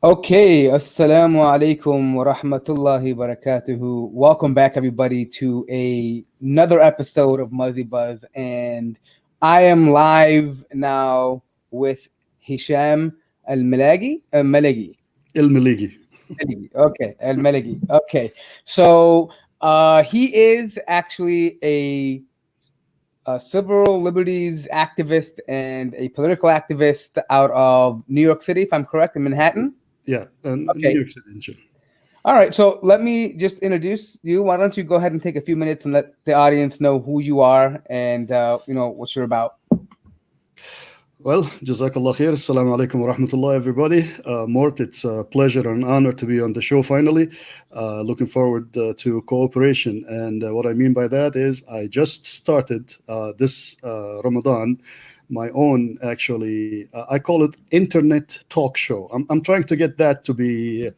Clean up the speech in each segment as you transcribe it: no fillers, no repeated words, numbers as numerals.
Okay, assalamu alaikum wa rahmatullahi wa barakatuhu. Welcome back, everybody, to another episode of Muzzybuzz, and I am live now with Hesham El-Meligy. El-Meligy. Okay, El-Meligy. Okay, so he is actually a civil liberties activist and a political activist out of New York City, if I'm correct, in Manhattan. Yeah, okay. New York City. All right, so let me just introduce you. Why don't you go ahead and take a few minutes and let the audience know who you are and what you're about. Well, Jazakallah khair. Assalamu alaikum wa rahmatullah, everybody. Mort, it's a pleasure and honor to be on the show finally. Looking forward to cooperation. And what I mean by that is I just started this Ramadan my own, actually, I call it internet talk show. I'm trying to get that to be,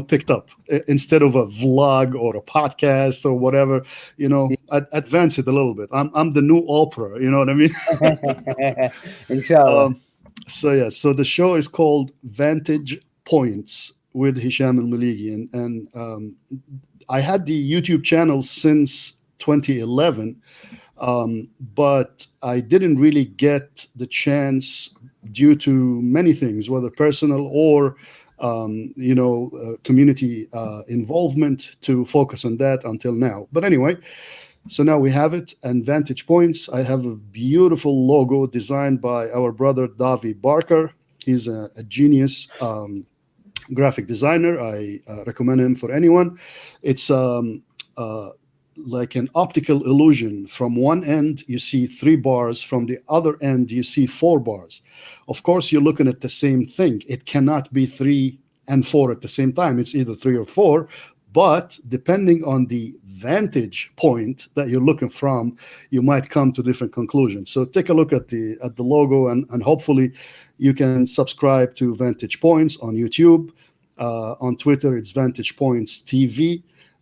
picked up instead of a vlog or a podcast or whatever, advance it a little bit. I'm the new Oprah, you know what I mean? Inshallah. So the show is called Vantage Points with Hesham El-Meligy. And I had the YouTube channel since 2011. But I didn't really get the chance due to many things, whether personal or, community involvement, to focus on that until now. But anyway, so now we have it. And Vantage Points, I have a beautiful logo designed by our brother, Davi Barker. He's a genius graphic designer. I recommend him for anyone. It's like an optical illusion. From one end, you see 3 bars. From the other end, you see 4 bars. Of course, you're looking at the same thing. It cannot be 3 and 4 at the same time. It's either 3 or 4. But depending on the vantage point that you're looking from, you might come to different conclusions. So take a look at the logo, and hopefully you can subscribe to Vantage Points on YouTube. On Twitter, it's Vantage Points TV.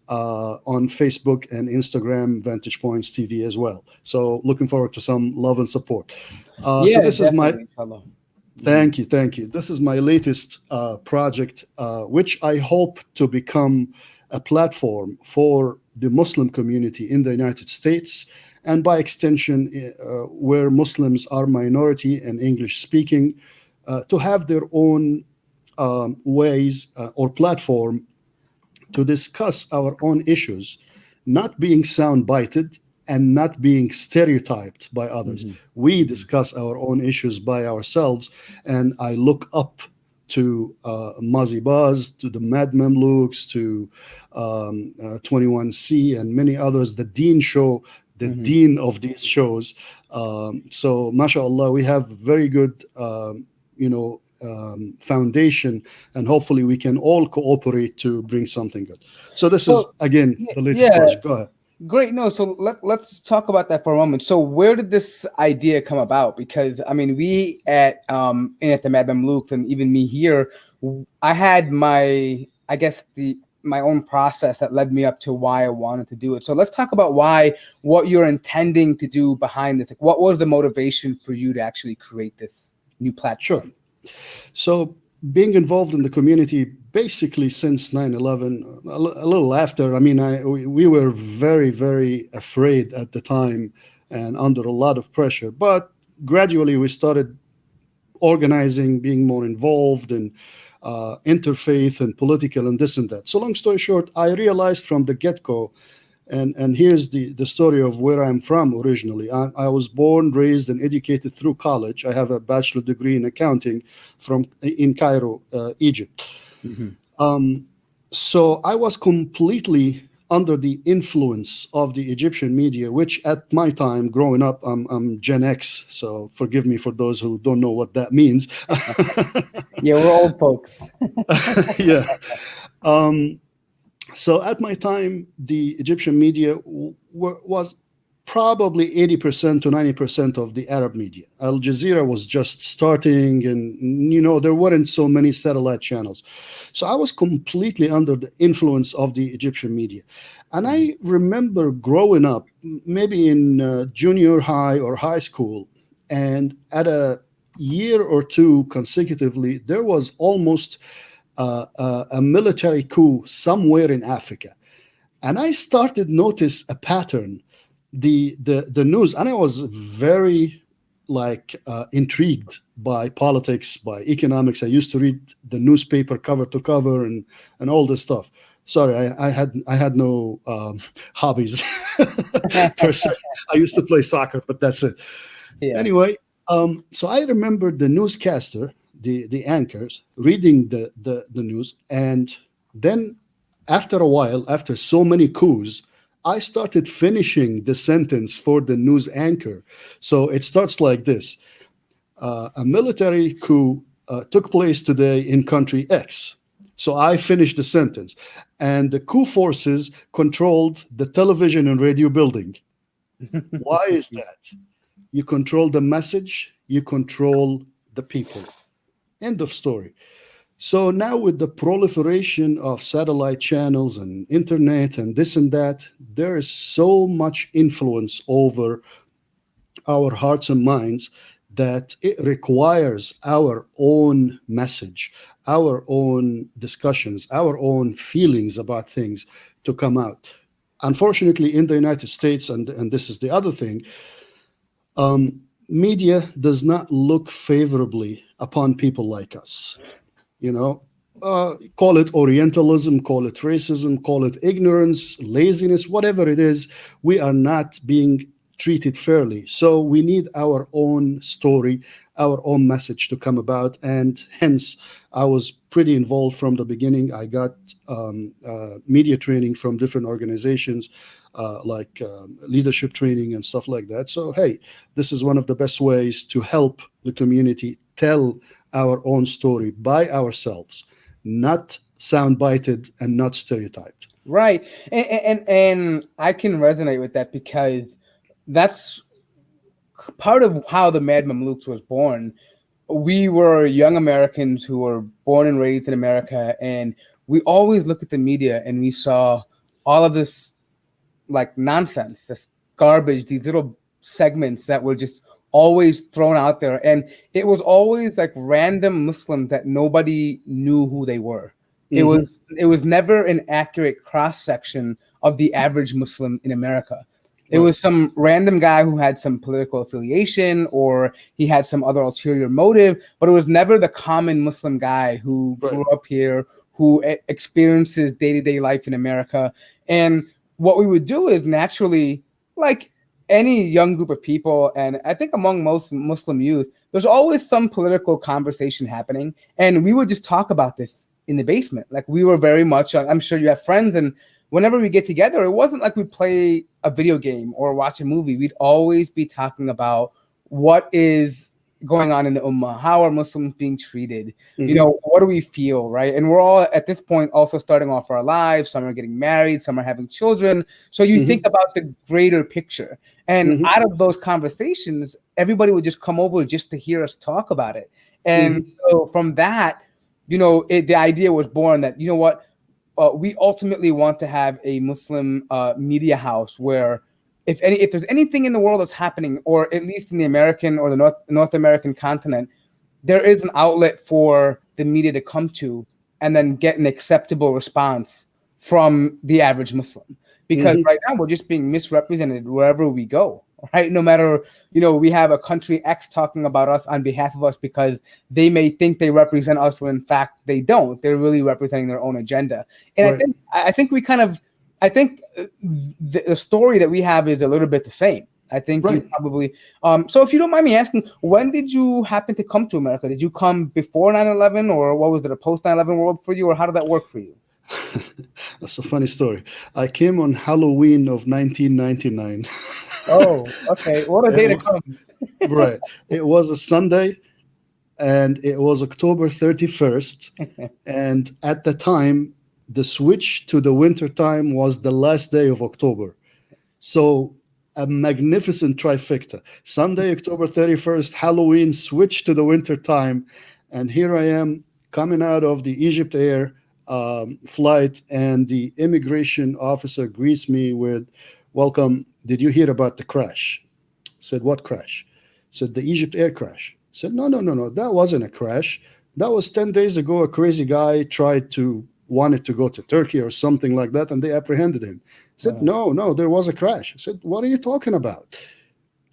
On Facebook and Instagram, Vantage Points TV as well. So looking forward to some love and support. So this is my thank you. This is my latest project, which I hope to become a platform for the Muslim community in the United States, and by extension, where Muslims are minority and English speaking, to have their own ways or platform to discuss our own issues, not being sound-bited and not being stereotyped by others. Mm-hmm. We discuss our own issues by ourselves, and I look up to Muzzybuzz, to the Mad Mamluks, to 21C, and many others, the Dean Show, the mm-hmm. Dean of these shows. So, mashallah, we have very good, foundation, and hopefully we can all cooperate to bring something good. So this is, again, the latest project. Go ahead. Great. No, so let's talk about that for a moment. So where did this idea come about? Because, I mean, we at the Mad Mamluks, and even me here, I had my own process that led me up to why I wanted to do it. So let's talk about what you're intending to do behind this. Like, what was the motivation for you to actually create this new platform? Sure. So being involved in the community basically since 9/11, a little after, I mean, we were very, very afraid at the time and under a lot of pressure. But gradually we started organizing, being more involved in interfaith and political and this and that. So long story short, I realized from the get-go, and here's the story of where I'm from originally. I was born, raised, and educated through college. I have a bachelor degree in accounting in Cairo, Egypt. Mm-hmm. So I was completely under the influence of the Egyptian media, which at my time growing up, I'm Gen X, so forgive me for those who don't know what that means. Yeah, we're old folks. Yeah. So at my time, the Egyptian media was probably 80% to 90% of the Arab media. Al Jazeera was just starting, and there weren't so many satellite channels. So I was completely under the influence of the Egyptian media. And I remember growing up, maybe in junior high or high school, and at a year or two consecutively, there was almost a military coup somewhere in Africa. And I started notice a pattern. The news, and I was very intrigued by politics, by economics. I used to read the newspaper cover to cover and all this stuff. Sorry, I had no hobbies per se. I used to play soccer, but that's it. Yeah. Anyway, so I remember the newscaster, the anchors, reading the news, and then after a while, after so many coups, I started finishing the sentence for the news anchor. So it starts like this: a military coup took place today in country X. So I finished the sentence, and the coup forces controlled the television and radio building. Why is that? You control the message, you control the people. End of story. So now with the proliferation of satellite channels and internet and this and that, there is so much influence over our hearts and minds that it requires our own message, our own discussions, our own feelings about things to come out. Unfortunately, in the United States, and this is the other thing, media does not look favorably upon people like us. Call it Orientalism, call it racism, call it ignorance, laziness, whatever it is, we are not being treated fairly. So we need our own story, our own message to come about. And hence, I was pretty involved from the beginning. I got media training from different organizations, like leadership training and stuff like that. So, hey, this is one of the best ways to help the community tell our own story by ourselves, not sound-bited and not stereotyped. Right. And I can resonate with that because that's part of how the Mad Mamluks was born. We were young Americans who were born and raised in America, and we always look at the media and we saw all of this like nonsense, this garbage, these little segments that were just always thrown out there. And it was always like random Muslims that nobody knew who they were. Mm-hmm. It was never an accurate cross-section of the average Muslim in America. It was some random guy who had some political affiliation or he had some other ulterior motive, but it was never the common Muslim guy who grew up here, who experiences day-to-day life in America. And what we would do is naturally, like any young group of people, and I think among most Muslim youth, there's always some political conversation happening. And we would just talk about this in the basement. Like we were very much, I'm sure you have friends, and whenever we get together, it wasn't like we play a video game or watch a movie. We'd always be talking about what is going on in the Ummah, how are Muslims being treated, what do we feel, right? And we're all at this point also starting off our lives. Some are getting married, some are having children. So you think about the greater picture. And out of those conversations, everybody would just come over just to hear us talk about it. And so from that, the idea was born that, we ultimately want to have a Muslim media house where if there's anything in the world that's happening, or at least in the American or the North American continent, there is an outlet for the media to come to and then get an acceptable response from the average Muslim. Because right now we're just being misrepresented wherever we go, right? No matter, we have a country X talking about us on behalf of us because they may think they represent us when in fact they don't. They're really representing their own agenda. And I think the story that we have is a little bit the same. I think you probably, so if you don't mind me asking, when did you happen to come to America? Did you come before 9/11, or what was it, a post 9/11 world for you, or how did that work for you? That's a funny story. I came on Halloween of 1999. Oh, okay. What a day to come. Right. It was a Sunday, and it was October 31st. And at the time, the switch to the winter time was the last day of October. So a magnificent trifecta. Sunday, October 31st, Halloween, switch to the winter time. And here I am coming out of the Egypt Air flight, and the immigration officer greets me with, "Welcome. Did you hear about the crash?" I said, "What crash?" I said, "The Egypt Air crash." Said, no, no, no, no, that wasn't a crash. That was 10 days ago. A crazy guy wanted to go to Turkey or something like that, and they apprehended him. Said, no, no, there was a crash. I said, what are you talking about?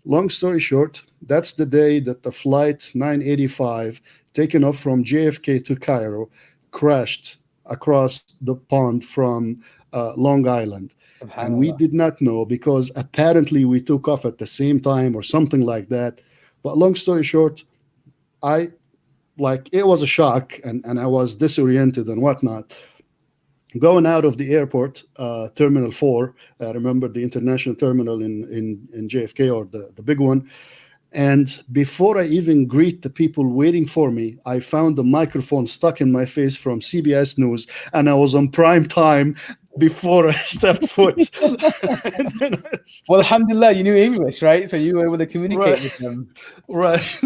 Long story short, that's the day that the flight 985, taken off from JFK to Cairo, crashed across the pond from Long Island. And we SubhanAllah. did not know because apparently we took off at the same time or something like that. But long story short, I it was a shock, and I was disoriented and whatnot. Going out of the airport, Terminal 4, I remember the international terminal in JFK, or the big one. And before I even greet the people waiting for me, I found the microphone stuck in my face from CBS News, and I was on prime time before I stepped foot. Well, alhamdulillah, you knew English, right? So you were able to communicate with them. Right.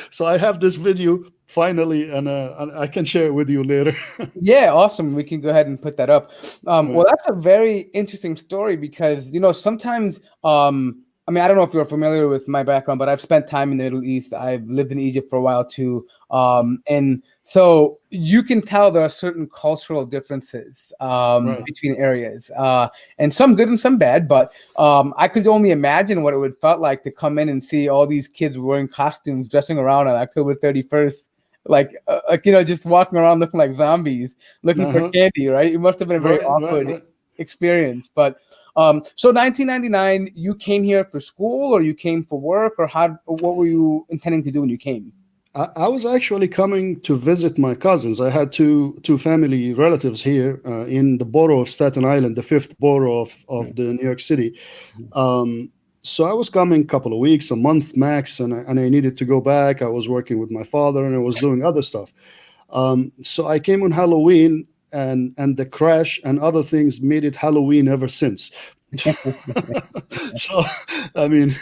So I have this video finally, and I can share it with you later. Yeah, awesome. We can go ahead and put that up. Well, that's a very interesting story because, sometimes, I mean, I don't know if you're familiar with my background, but I've spent time in the Middle East. I've lived in Egypt for a while too. And so you can tell there are certain cultural differences between areas, and some good and some bad. But I could only imagine what it would felt like to come in and see all these kids wearing costumes, dressing around on October 31st, just walking around looking like zombies, looking for candy, right? It must have been a very awkward experience. But so 1999, you came here for school, or you came for work, or what were you intending to do when you came? I was actually coming to visit my cousins. I had two family relatives here in the borough of Staten Island, the fifth borough of the New York City. So I was coming a couple of weeks, a month max, and I needed to go back. I was working with my father, and I was doing other stuff. So I came on Halloween, and the crash and other things made it Halloween ever since. So, I mean,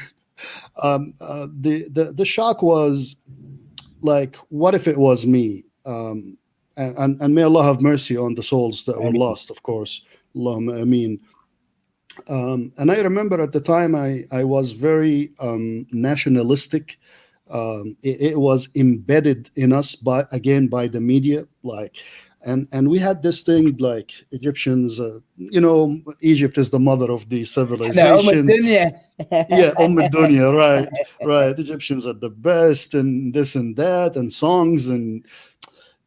the shock was like, what if it was me? And may Allah have mercy on the souls that were lost, of course. Allahumma ameen. And I remember at the time I was very nationalistic. It was embedded in us by the media, and we had this thing like Egyptians, Egypt is the mother of the civilizations. Yeah, Dunya, right. Egyptians are the best, and this and that, and songs, and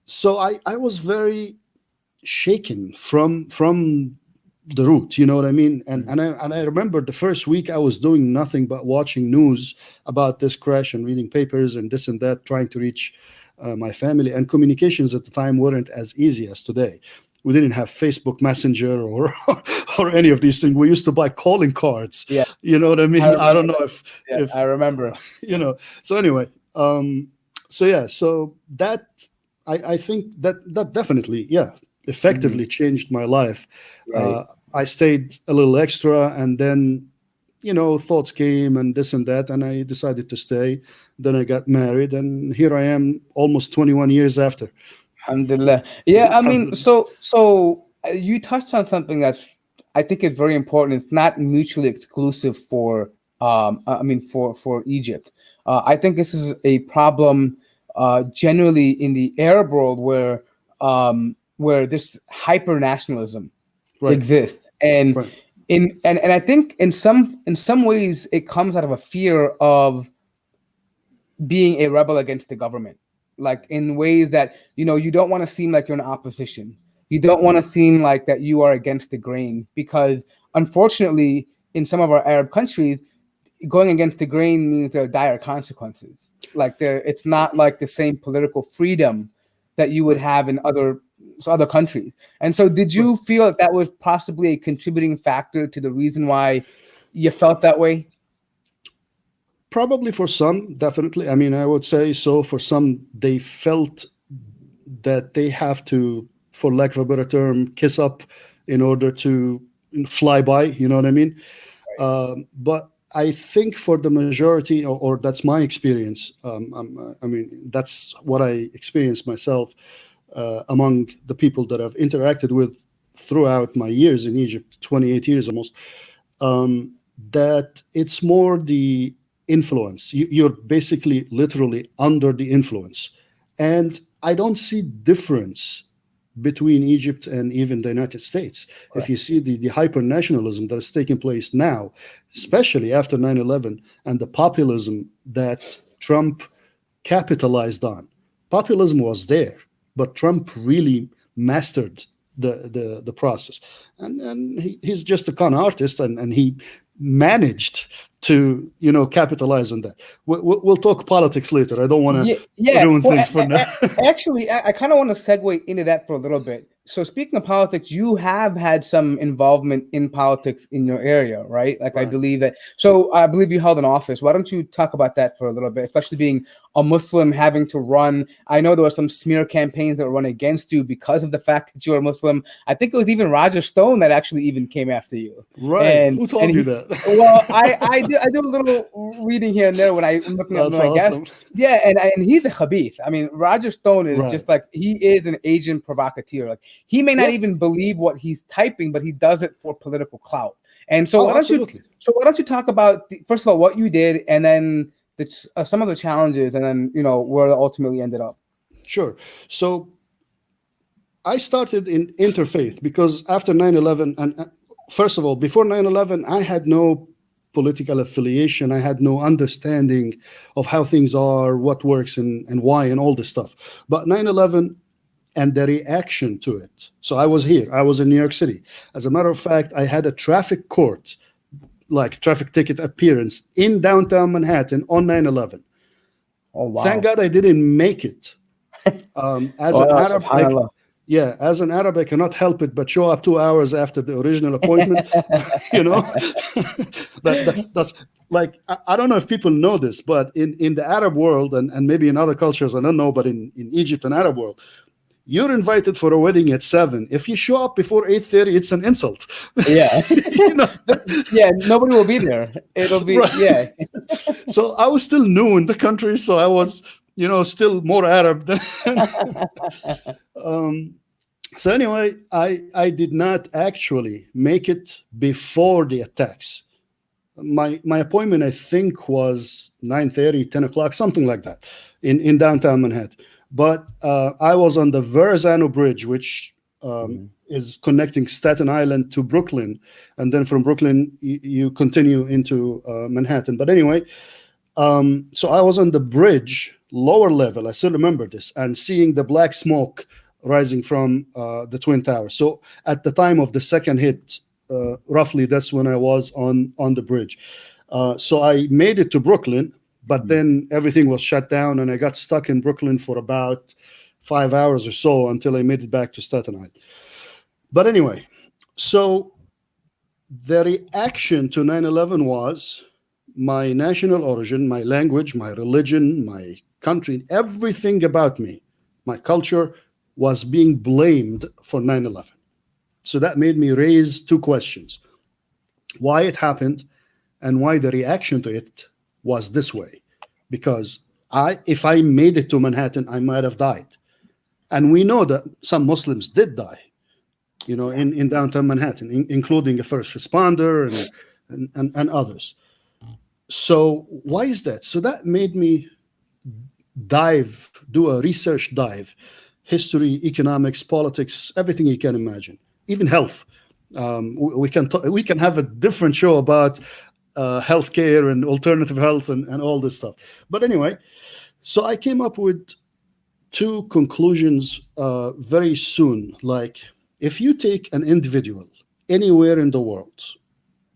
so I was very shaken from the root, you know what I mean? And I remember the first week I was doing nothing but watching news about this crash and reading papers and this and that, trying to reach my family. And communications at the time weren't as easy as today. We didn't have Facebook Messenger or any of these things. We used to buy calling cards. Yeah, you know what I mean? I don't know if I remember. So anyway, so that I think that definitely, effectively changed my life. Right. I stayed a little extra, and then thoughts came and this and that, and I decided to stay. Then I got married, and here I am almost 21 years after. Alhamdulillah. Yeah, I mean, so you touched on something that's, I think, is very important. It's not mutually exclusive for for Egypt. I think this is a problem generally in the Arab world where this hyper nationalism exists, and and I think in some ways it comes out of a fear of being a rebel against the government, like in ways that you don't want to seem like you're in opposition. You don't want to seem like that you are against the grain, because unfortunately in some of our Arab countries, going against the grain means there are dire consequences. Like it's not like the same political freedom that you would have in other countries. And so did you feel like that was possibly a contributing factor to the reason why you felt that way? Probably for some, definitely. I mean, I would say so. For some, they felt that they have to, for lack of a better term, kiss up in order to fly by, you know what I mean? But I think for the majority, or that's my experience, I mean, that's what I experienced myself among the people that I've interacted with throughout my years in Egypt, 28 years almost, that it's more the influence. You're basically literally under the influence. And I don't see difference between Egypt and even the United States. Right. If you see the hyper-nationalism that is taking place now, especially after 9/11, and the populism that Trump capitalized on. Populism was there, but Trump really mastered the process. And he's just a con artist, and he managed to capitalize on that. We'll talk politics later. I don't want to ruin things for now. Actually, I kind of want to segue into that for a little bit. So speaking of politics, you have had some involvement in politics in your area, right? Like, right. I believe you held an office. Why don't you talk about that for a little bit, especially being a Muslim, having to run. I know there were some smear campaigns that were run against you because of the fact that you are Muslim. I think it was even Roger Stone that actually even came after you. Right. Who told you that? Well, I do a little reading here and there when I'm looking at my guests. Yeah, and he's a Khabith. I mean, Roger Stone is just like, he is an Asian provocateur. Like, he may not even believe what he's typing, but he does it for political clout. And so why don't you talk about first of all what you did, and then some of the challenges, and then where it ultimately ended up. Sure. So I started in interfaith because after 9/11, and first of all, before 9/11, I had no political affiliation. I had no understanding of how things are, what works, and why, and all this stuff. But 9/11 and the reaction to it. So I was here. I was in New York City. As a matter of fact, I had a traffic court, like traffic ticket appearance in downtown Manhattan on 9/11. Oh, wow. Thank God I didn't make it. As an Arab, as an Arab, I cannot help it but show up 2 hours after the original appointment. That's like, I don't know if people know this, but in the Arab world, and maybe in other cultures, I don't know, but in Egypt and Arab world, you're invited for a wedding at 7. If you show up before 8:30, it's an insult. Yeah. Yeah, nobody will be there. It'll be, right. Yeah. So I was still new in the country, so I was, still more Arab than so anyway, I did not actually make it before the attacks. My appointment, I think, was 9:30, 10 o'clock, something like that, in downtown Manhattan. But I was on the Verrazano Bridge, which is connecting Staten Island to Brooklyn. And then from Brooklyn, you continue into Manhattan. But anyway, so I was on the bridge, lower level. I still remember this, and seeing the black smoke rising from the Twin Towers. So at the time of the second hit, roughly, that's when I was on the bridge. So I made it to Brooklyn. But then everything was shut down, and I got stuck in Brooklyn for about 5 hours or so until I made it back to Staten Island. But anyway, so the reaction to 9/11 was my national origin, my language, my religion, my country, everything about me, my culture was being blamed for 9/11. So that made me raise two questions: why it happened, and why the reaction to it was this way. Because if I made it to Manhattan, I might have died. And we know that some Muslims did die, in downtown Manhattan, including a first responder and others. So why is that? So that made me do a research dive, history, economics, politics, everything you can imagine, even health. We can have a different show about healthcare and alternative health and all this stuff. But anyway, so I came up with two conclusions very soon. Like, if you take an individual anywhere in the world,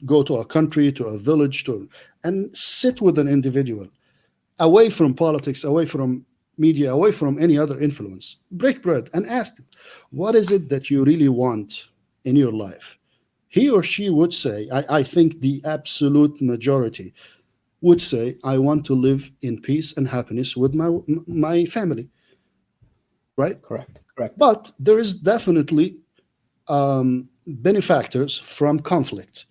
go to a country, to a village, and sit with an individual, away from politics, away from media, away from any other influence, break bread and ask them, what is it that you really want in your life? He or she would say, I think the absolute majority would say, I want to live in peace and happiness with my family. Right? Correct. But there is definitely benefactors from conflict.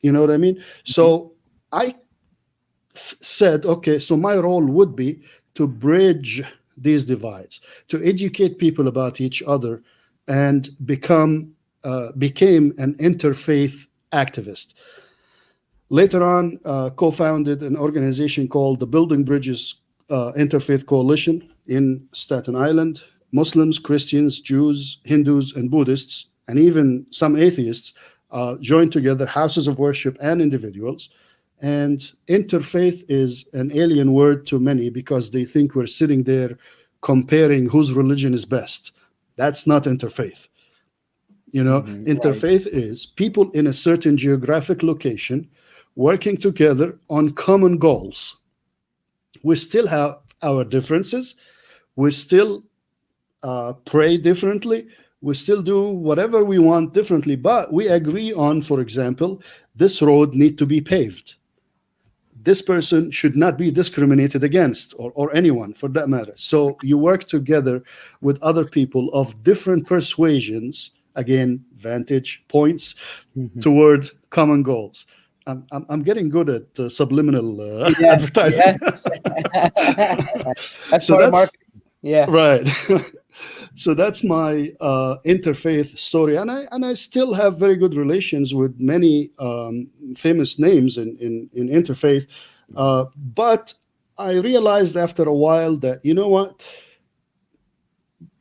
You know what I mean? Mm-hmm. So I said, okay, so my role would be to bridge these divides, to educate people about each other, and became an interfaith activist. Later on, co-founded an organization called the Building Bridges Interfaith Coalition in Staten Island. Muslims, Christians, Jews, Hindus, and Buddhists, and even some atheists joined together, houses of worship and individuals. And interfaith is an alien word to many because they think we're sitting there comparing whose religion is best. That's not interfaith. Interfaith is people in a certain geographic location working together on common goals. We still have our differences. We still pray differently. We still do whatever we want differently, but we agree on, for example, this road need to be paved. This person should not be discriminated against, or anyone for that matter. So you work together with other people of different persuasions, again, vantage points, toward common goals. I'm getting good at subliminal advertising. That's So part of that's marketing. Yeah. right. So that's my interfaith story, and I still have very good relations with many famous names in interfaith. But I realized after a while that, you know what,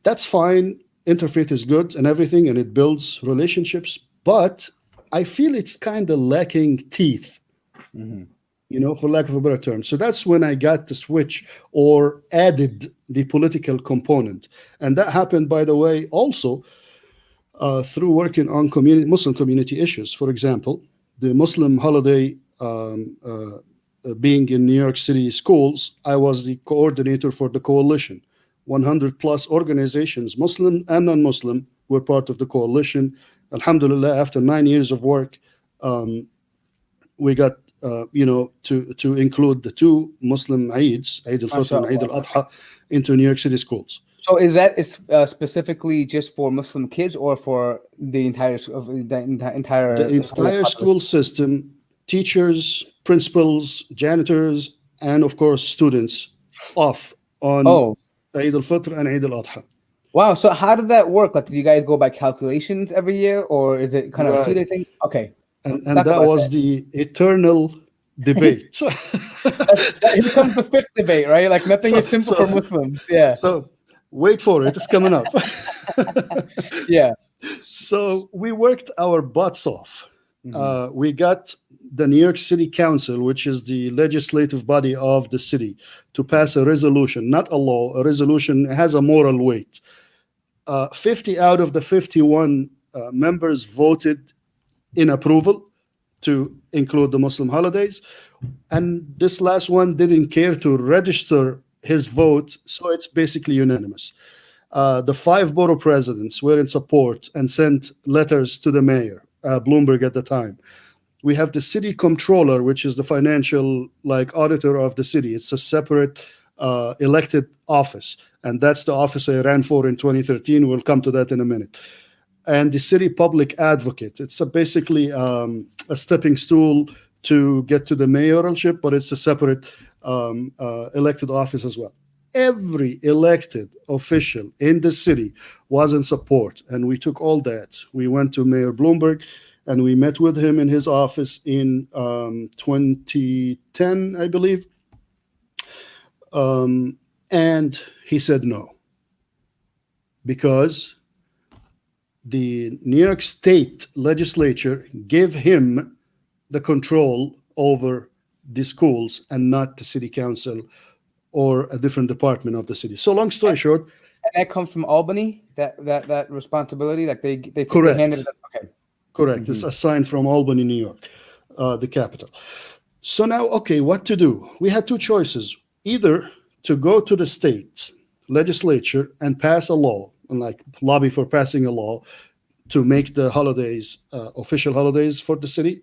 that's fine. Interfaith is good and everything, and it builds relationships, but I feel it's kind of lacking teeth, for lack of a better term. So that's when I got the switch or added the political component. And that happened, by the way, also through working on Muslim community issues. For example, the Muslim holiday being in New York City schools, I was the coordinator for the coalition. 100 plus organizations, Muslim and non-Muslim, were part of the coalition. Alhamdulillah, after 9 years of work, we got to include the two Muslim Eids, Eid al-Fitr and Eid al-Adha, into New York City schools. So is that specifically just for Muslim kids, or for the entire school system, teachers, principals, janitors, and of course students off on Eid al-Fitr and Eid al-Adha. Wow. So how did that work? Like, do you guys go by calculations every year, or is it kind of a 2-day thing? Okay. And that was the eternal debate. Here comes the fifth debate, right? Like, nothing is simple for Muslims. Yeah. So wait for it. It's coming up. Yeah. So we worked our butts off. We got the New York City Council, which is the legislative body of the city, to pass a resolution, not a law. A resolution has a moral weight. 50 out of the 51 members voted in approval to include the Muslim holidays. And this last one didn't care to register his vote, so it's basically unanimous. The 5 borough presidents were in support and sent letters to the mayor, Bloomberg at the time. We have the city comptroller, which is the financial auditor of the city. It's a separate elected office, and that's the office I ran for in 2013. We'll come to that in a minute. And the city public advocate. It's basically a stepping stool to get to the mayoralship, but it's a separate elected office as well. Every elected official in the city was in support, and we took all that. We went to Mayor Bloomberg, and we met with him in his office in 2010, I believe. And he said no, because the New York State legislature gave him the control over the schools and not the city council or a different department of the city. So long story short. And that comes from Albany, that responsibility? Like they correct. handed it up. Okay. Correct. It's assigned from Albany, New York, the capital. So now, okay, what to do? We had two choices. Either to go to the state legislature and pass a law, and lobby for passing a law to make the holidays official holidays for the city,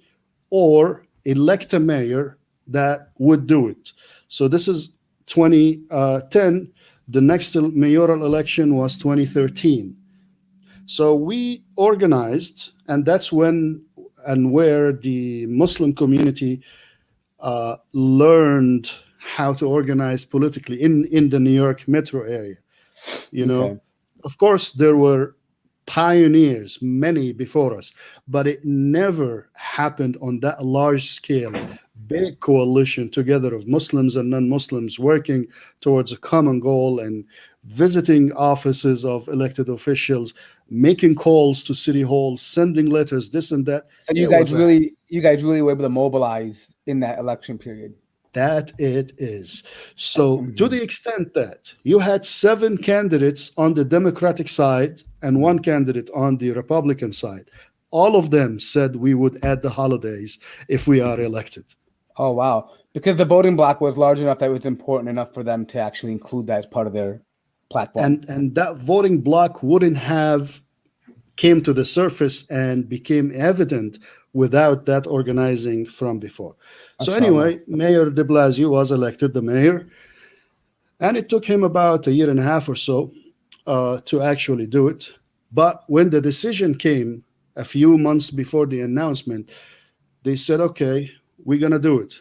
or elect a mayor that would do it. So this is 2010. The next mayoral election was 2013. So we organized, and that's when and where the Muslim community learned how to organize politically in the New York metro area. Okay. Of course, there were pioneers, many before us, but it never happened on that large scale, big coalition together of Muslims and non-Muslims working towards a common goal and visiting offices of elected officials, making calls to city halls, sending letters, this and that. So you guys really were able to mobilize in that election period. That it is. So to the extent that you had 7 candidates on the Democratic side and 1 candidate on the Republican side, all of them said we would add the holidays if we are elected. Oh, wow. Because the voting bloc was large enough that it was important enough for them to actually include that as part of their platform. And that voting bloc wouldn't have came to the surface and became evident without that organizing from before. So anyway, Mayor de Blasio was elected the mayor, and it took him about a year and a half or so to actually do it. But when the decision came a few months before the announcement, they said, okay, we're going to do it.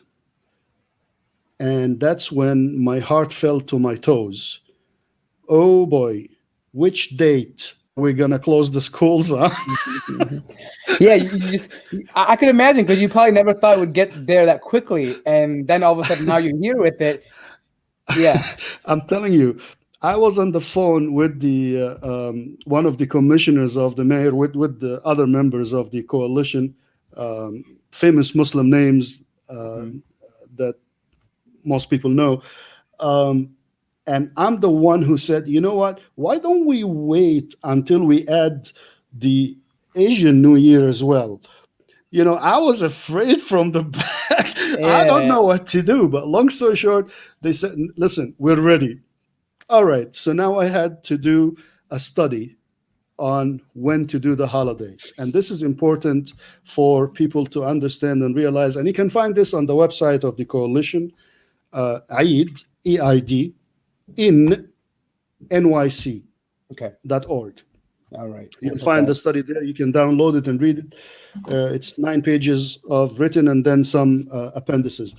And that's when my heart fell to my toes. Oh boy, which date we're going to close the schools on? Yeah, I could imagine, because you probably never thought it would get there that quickly. And then all of a sudden now you're here with it. Yeah. I'm telling you, I was on the phone with the one of the commissioners of the mayor, with the other members of the coalition, famous Muslim names that most people know. And I'm the one who said, you know what, why don't we wait until we add the Asian New Year as well? You know, I was afraid from the back. Yeah. I don't know what to do. But long story short, they said, listen, we're ready. All right. So now I had to do a study on when to do the holidays. And this is important for people to understand and realize. And you can find this on the website of the coalition, Eid, EID, in NYC.org. All right. You can find the study there. You can download it and read it. It's 9 pages of written and then some appendices.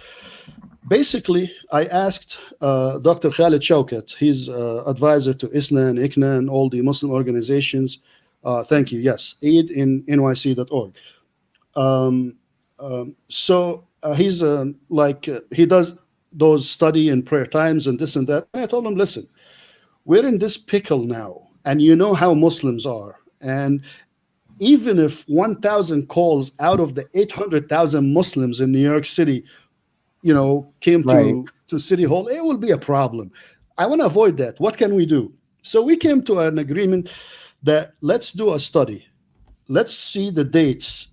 Basically, I asked Dr. Khalid Shaukat, he's advisor to ISNA and ICNA and all the Muslim organizations. Thank you. Yes, aid in NYC.org. So he's he does those study and prayer times and this and that. And I told him, listen, we're in this pickle now. And you know how Muslims are. And even if 1,000 calls out of the 800,000 Muslims in New York City, you know, came to City Hall, it will be a problem. I want to avoid that. What can we do? So we came to an agreement that let's do a study. Let's see the dates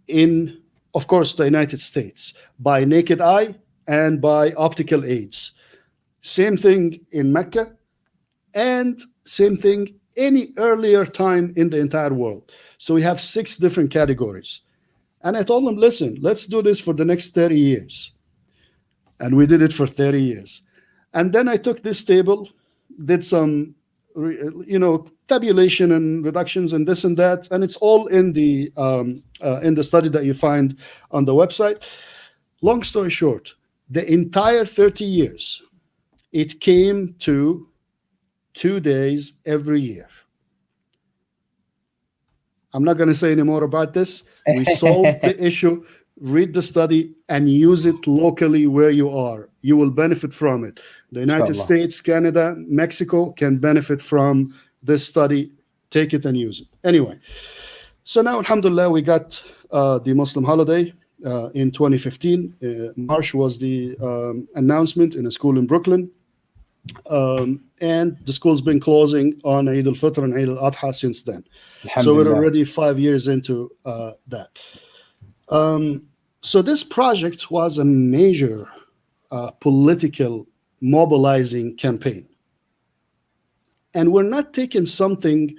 in, of course, the United States by naked eye and by optical aids. Same thing in Mecca, and same thing any earlier time in the entire world. So we have 6 different categories. And I told them, listen, let's do this for the next 30 years. And we did it for 30 years. And then I took this table, did some, tabulation and reductions and this and that. And it's all in the study that you find on the website. Long story short, the entire 30 years, it came to 2 days every year. I'm not going to say any more about this. We solved the issue. Read the study and use it locally where you are. You will benefit from it. The United States, Canada, Mexico can benefit from this study. Take it and use it. Anyway, so now, alhamdulillah, we got the Muslim holiday in 2015. March was the announcement in a school in Brooklyn. And the school's been closing on Eid al-Fitr and Eid al-Adha since then. So we're already 5 years into that. So this project was a major political mobilizing campaign. And we're not taking something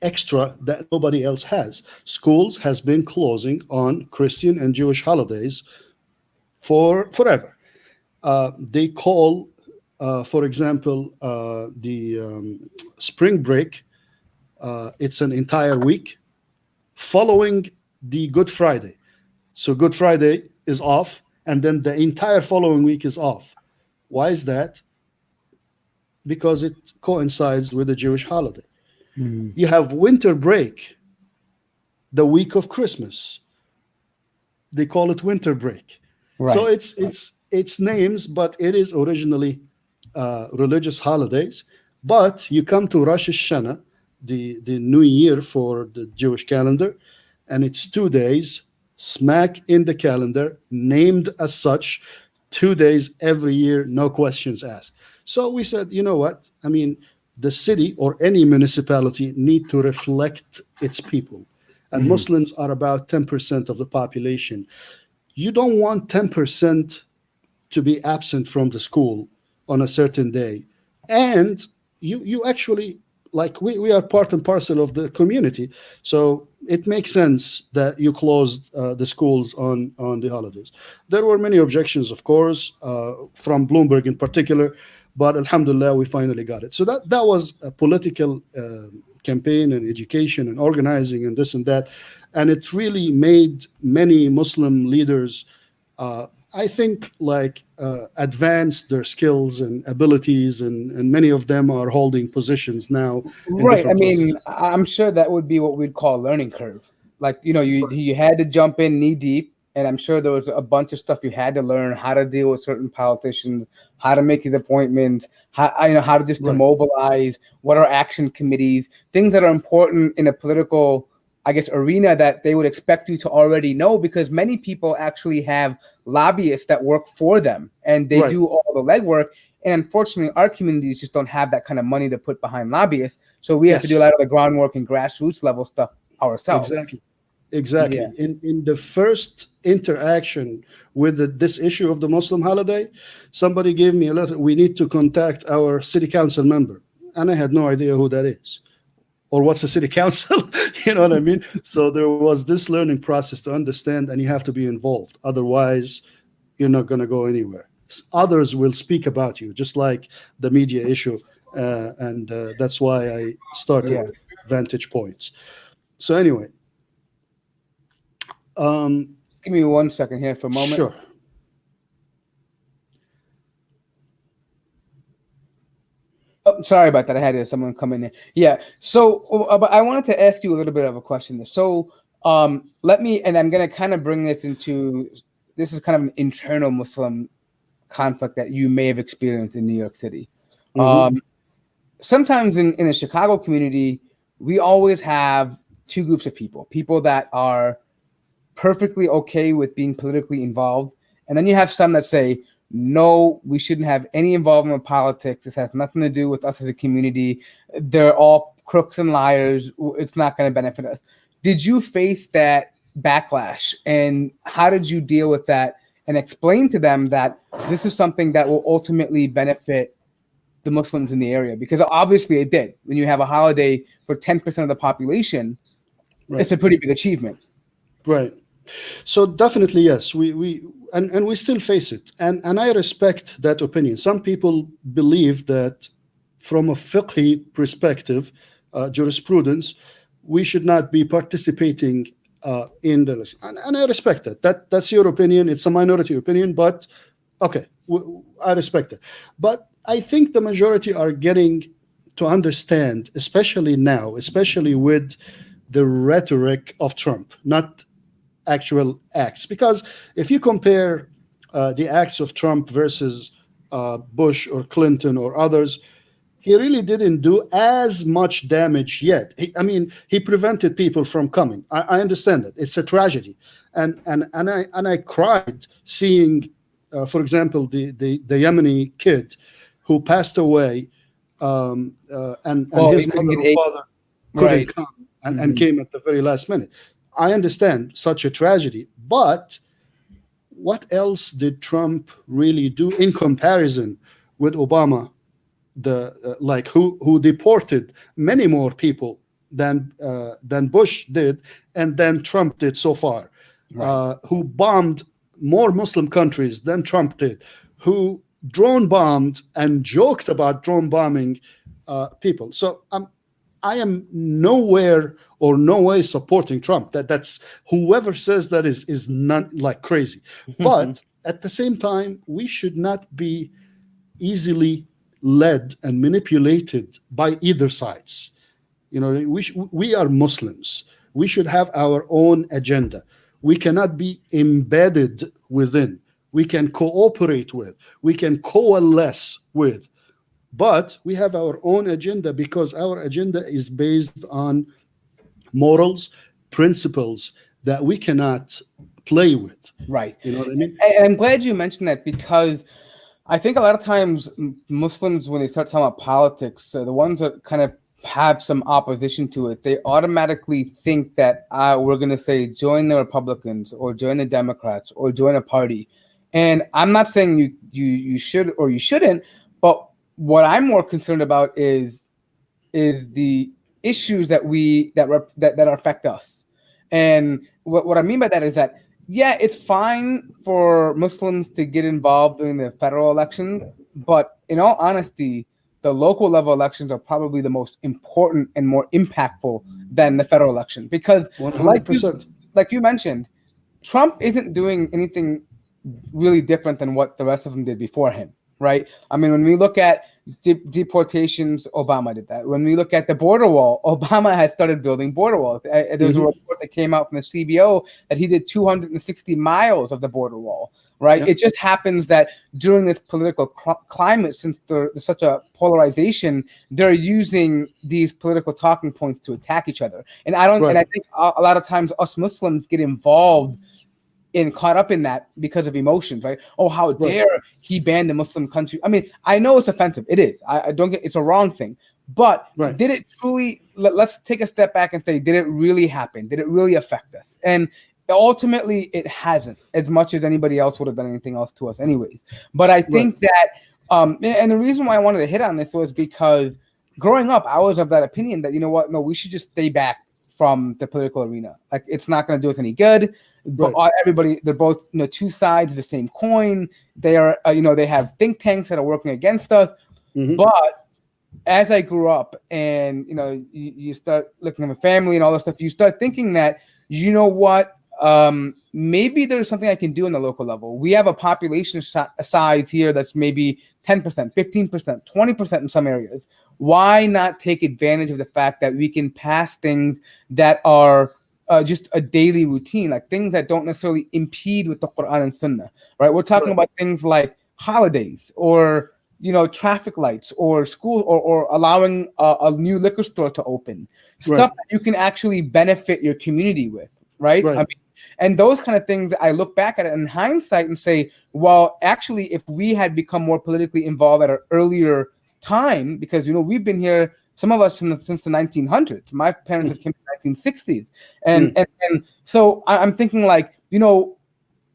extra that nobody else has. Schools has been closing on Christian and Jewish holidays for forever. They call, for example, the spring break, it's an entire week following the Good Friday. So Good Friday is off, and then the entire following week is off. Why is that? Because it coincides with the Jewish holiday. Mhm. You have winter break, the week of Christmas. They call it winter break. So Right. it's names, but it is originally religious holidays. But you come to Rosh Hashanah, the new year for the Jewish calendar, and it's 2 days, smack in the calendar, named as such, 2 days every year, no questions asked. So we said, you know what? I mean, the city or any municipality need to reflect its people. And Mhm. Muslims are about 10% of the population. You don't want 10% to be absent from the school on a certain day. And you actually, like, we are part and parcel of the community. So it makes sense that you closed the schools on the holidays. There were many objections, of course, from Bloomberg in particular, but alhamdulillah, we finally got it. So that was a political campaign and education and organizing and this and that. And it really made many Muslim leaders I think like advance their skills and abilities, and many of them are holding positions now in Right. I different mean, places. I'm sure that would be what we'd call a learning curve. Like, you had to jump in knee deep, and I'm sure there was a bunch of stuff you had to learn: how to deal with certain politicians, how to make these appointments, how to just to Right, mobilize, what are action committees, things that are important in a political, I guess, arena that they would expect you to already know, because many people actually have lobbyists that work for them and they right, do all the legwork. And unfortunately, our communities just don't have that kind of money to put behind lobbyists. So we have to do a yes, lot of the groundwork and grassroots level stuff ourselves. exactly, exactly. Yeah. In the first interaction with this issue of the Muslim holiday, somebody gave me a letter. We need to contact our city council member, and I had no idea who that is or what's a city council. You know what I mean? So there was this learning process to understand, and you have to be involved. Otherwise, you're not going to go anywhere. Others will speak about you, just like the media issue. And that's why I started Yeah. Vantage Points. So, anyway, Just give me 1 second here for a moment. sure. Oh, sorry about that. I had someone come in there. Yeah. So, but I wanted to ask you a little bit of a question. So, let me, and I'm going to kind of bring this into, this is kind of an internal Muslim conflict that you may have experienced in New York City. Hmm. Sometimes in the Chicago community, we always have two groups of people that are perfectly okay with being politically involved. And then you have some that say, no, we shouldn't have any involvement in politics. This has nothing to do with us as a community. They're all crooks and liars. It's not going to benefit us. Did you face that backlash? And how did you deal with that and explain to them that this is something that will ultimately benefit the Muslims in the area? Because obviously it did. When you have a holiday for 10% of the population, Right, it's a pretty big achievement. right. So definitely yes, and we still face it, and I respect that opinion. Some people believe that from a fiqhi perspective, jurisprudence, we should not be participating in the list, and I respect that. That's your opinion. It's a minority opinion, but okay, I respect it. But I think the majority are getting to understand, especially now, especially with the rhetoric of Trump, not actual acts. Because if you compare the acts of Trump versus Bush or Clinton or others, he really didn't do as much damage yet. I mean, he prevented people from coming. I understand that it's a tragedy, and I cried seeing, for example, the Yemeni kid who passed away, and Well, he his couldn't mother get or eight. father couldn't Right. come, and came at the very last minute. I understand such a tragedy, but what else did Trump really do in comparison with Obama, the like who deported many more people than Bush did, and than Trump did so far, Right. who bombed more Muslim countries than Trump did, who drone bombed and joked about drone bombing people. So I am nowhere or no way supporting Trump. That's whoever says that is not like crazy. But at the same time, we should not be easily led and manipulated by either sides. We are Muslims. We should have our own agenda. We cannot be embedded within. We can cooperate with. We can coalesce with. But we have our own agenda because our agenda is based on morals, principles that we cannot play with. Right. You know what I mean? And I'm glad you mentioned that, because I think a lot of times Muslims, when they start talking about politics, the ones that kind of have some opposition to it, they automatically think that we're going to say join the Republicans or join the Democrats or join a party. And I'm not saying you should or you shouldn't, but what I'm more concerned about is the issues that that affect us. And what I mean by that is that, yeah, it's fine for Muslims to get involved in the federal election, but in all honesty, the local level elections are probably the most important and more impactful than the federal election, because 100%. like you mentioned, Trump isn't doing anything really different than what the rest of them did before him, right? I mean, when we look at deportations, Obama did that. When we look at the border wall, Obama had started building border walls. There's a report that came out from the CBO that he did 260 miles of the border wall, right? It just happens that during this political climate, since there's such a polarization, they're using these political talking points to attack each other. And and I think a lot of times us Muslims get involved and caught up in that because of emotions, right? Oh, how dare he ban the Muslim country? I mean, I know it's offensive. It is. I don't get it's a wrong thing. But did it truly, let's take a step back and say, did it really happen? Did it really affect us? And ultimately, it hasn't, as much as anybody else would have done anything else to us anyways. But I think that, and the reason why I wanted to hit on this was because growing up, I was of that opinion that, you know what, no, we should just stay back from the political arena. Like, it's not going to do us any good. But everybody, they're both, two sides of the same coin. They are, they have think tanks that are working against us. But as I grew up and, you start looking at my family and all that stuff, you start thinking that, you know what, maybe there's something I can do on the local level. We have a population size here that's maybe 10%, 15%, 20% in some areas. Why not take advantage of the fact that we can pass things that are just a daily routine, like things that don't necessarily impede with the Quran and Sunnah, right? We're talking about things like holidays or, traffic lights or school or allowing a new liquor store to open, stuff that you can actually benefit your community with, right? I mean, and those kind of things, I look back at it in hindsight and say, well, actually, if we had become more politically involved at an earlier time, because, we've been here, some of us since the 1900s. My parents have came in the 1960s. And so I'm thinking, like,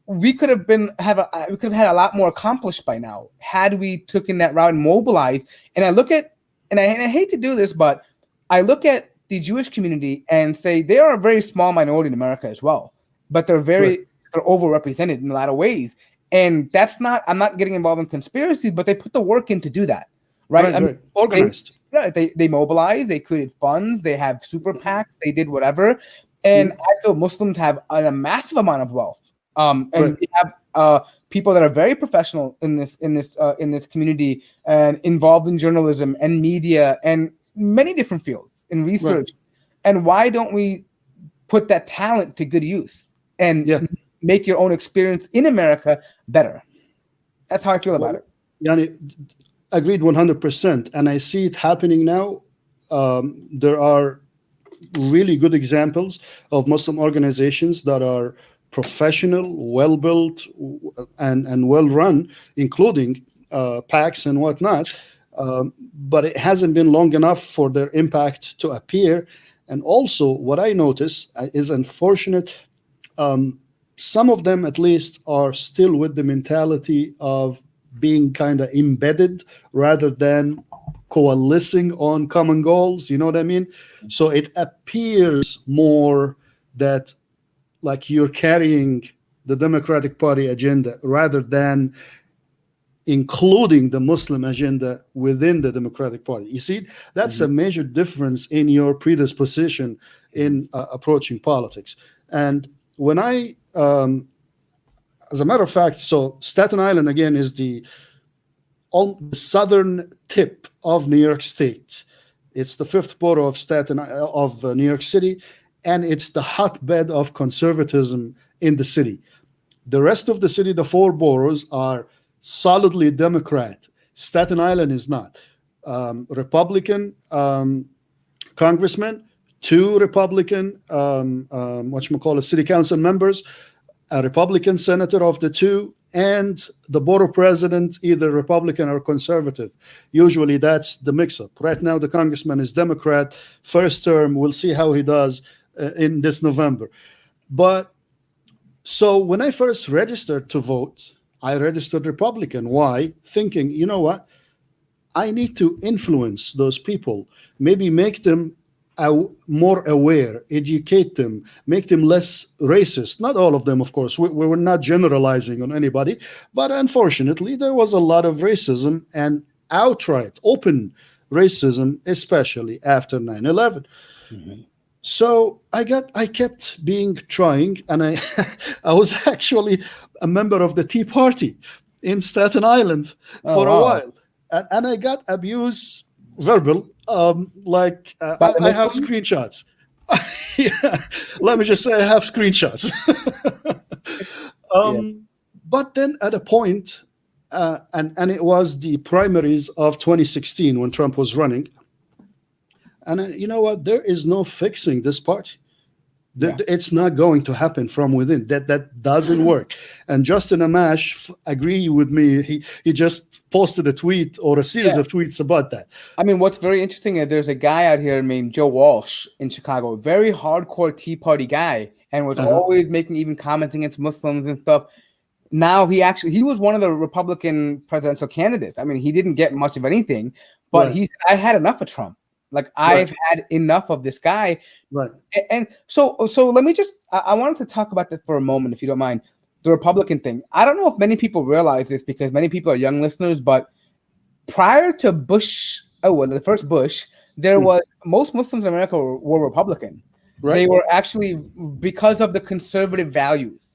we could have had a lot more accomplished by now had we taken that route and mobilized. And I look at, and I hate to do this, but I look at the Jewish community and say they are a very small minority in America as well, but they're they're overrepresented in a lot of ways. And that's not, I'm not getting involved in conspiracies, but they put the work in to do that. Right. I mean, organized. They mobilized, they created funds, they have super PACs, they did whatever. And I feel Muslims have a massive amount of wealth. And we have people that are very professional in this community and involved in journalism and media and many different fields in research. And why don't we put that talent to good use and make your own experience in America better? That's how I feel about it. Yani, agreed 100%. And I see it happening now. There are really good examples of Muslim organizations that are professional, well-built, and well-run, including PACs and whatnot. But it hasn't been long enough for their impact to appear. And also, what I notice is unfortunate. Some of them, at least, are still with the mentality of being kind of embedded rather than coalescing on common goals. You know what I mean? So it appears more that like you're carrying the Democratic Party agenda rather than including the Muslim agenda within the Democratic Party. You see, that's a major difference in your predisposition in approaching politics. And when I, as a matter of fact, so Staten Island, again, is the southern tip of New York State. It's the fifth borough of New York City, and it's the hotbed of conservatism in the city. The rest of the city, the four boroughs, are solidly Democrat. Staten Island is not. Republican congressmen, two Republican city council members, a Republican senator of the two, and the borough president, either Republican or conservative. Usually that's the mix-up. Right now, the congressman is Democrat. First term, we'll see how he does in this November. But so when I first registered to vote, I registered Republican. Why? Thinking, you know what? I need to influence those people, maybe make them more aware, educate them, make them less racist. Not all of them, of course. We were not generalizing on anybody, but unfortunately, there was a lot of racism and outright, open racism, especially after 9/11. Mm-hmm. So I kept trying, and I was actually a member of the Tea Party in Staten Island for a while, and I got abused verbal. I have screenshots. Yeah. Let me just say I have screenshots. But then at a point, and it was the primaries of 2016 when Trump was running. And you know what? There is no fixing this party. It's not going to happen from within. That doesn't work. And Justin Amash agree with me. He just posted a tweet or a series of tweets about that. I mean, what's very interesting is there's a guy out here named Joe Walsh in Chicago, a very hardcore Tea Party guy, and was always even commenting against Muslims and stuff. Now he was one of the Republican presidential candidates. I mean, he didn't get much of anything, but he said, I had enough of Trump. Like, I've had enough of this guy. Right. And so let me I wanted to talk about this for a moment, if you don't mind, the Republican thing. I don't know if many people realize this because many people are young listeners, but prior to the first Bush, there was, most Muslims in America were Republican. Right. They were actually, because of the conservative values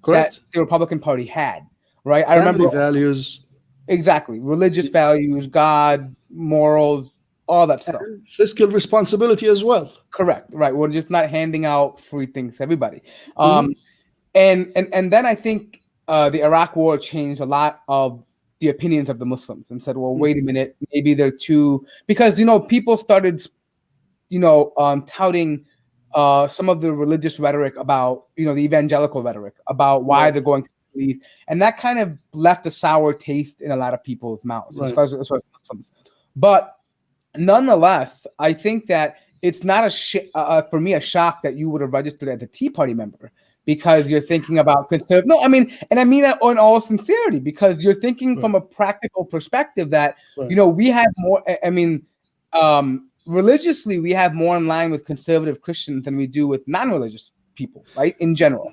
that the Republican Party had, right? Family I remember values. Exactly. Religious values, God, morals, all that stuff. And fiscal responsibility as well. Correct. Right. We're just not handing out free things to everybody. And then I think the Iraq War changed a lot of the opinions of the Muslims and said, well, wait a minute, maybe they're too, because, people started, touting some of the religious rhetoric about, the evangelical rhetoric about why they're going to police. And that kind of left a sour taste in a lot of people's mouths, especially Muslims. But nonetheless, I think that it's not for me a shock that you would have registered as a Tea Party member because you're thinking about conservative. No, I mean that in all sincerity, because you're thinking from a practical perspective that we have more. I mean, religiously, we have more in line with conservative Christians than we do with non-religious people, right? In general,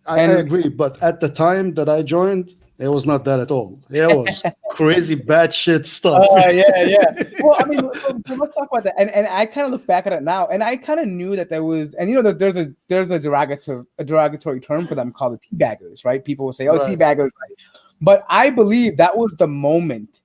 I agree. But at the time that I joined, it was not that at all. It was crazy bad shit stuff. Yeah. Well, I mean, so let's talk about that. And I kind of look back at it now, and I kind of knew that there was, and there's a derogatory term for them called the teabaggers, right? People will say, teabaggers, right? But I believe that was the moment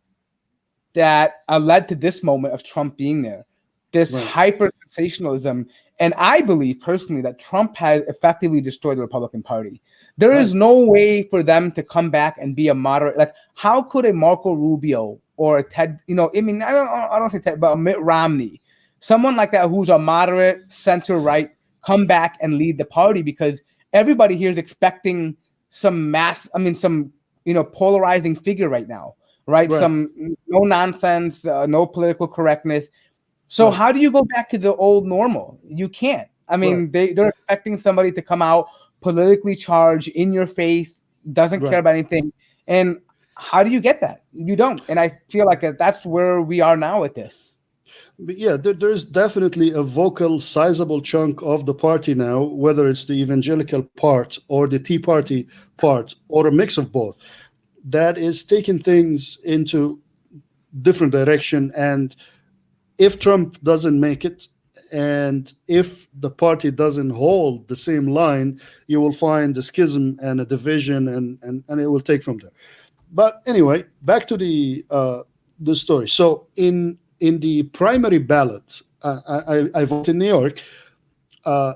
that led to this moment of Trump being there, this hyper sensationalism. And I believe personally that Trump has effectively destroyed the Republican Party. There is no way for them to come back and be a moderate. Like, how could a Marco Rubio or a Ted, I don't say Ted, but a Mitt Romney, someone like that who's a moderate center right, come back and lead the party? Because everybody here is expecting some polarizing figure right now, right? Some no nonsense, no political correctness. So how do you go back to the old normal? You can't. I mean, they're expecting somebody to come out politically charged, in your face, doesn't care about anything. And how do you get that? You don't. And I feel like that's where we are now with this. But yeah, there's definitely a vocal, sizable chunk of the party now, whether it's the evangelical part or the Tea Party part or a mix of both, that is taking things into different direction. And if Trump doesn't make it, and if the party doesn't hold the same line, you will find a schism and a division, and it will take from there. But anyway, back to the story. So in in the primary ballot, I voted in New York.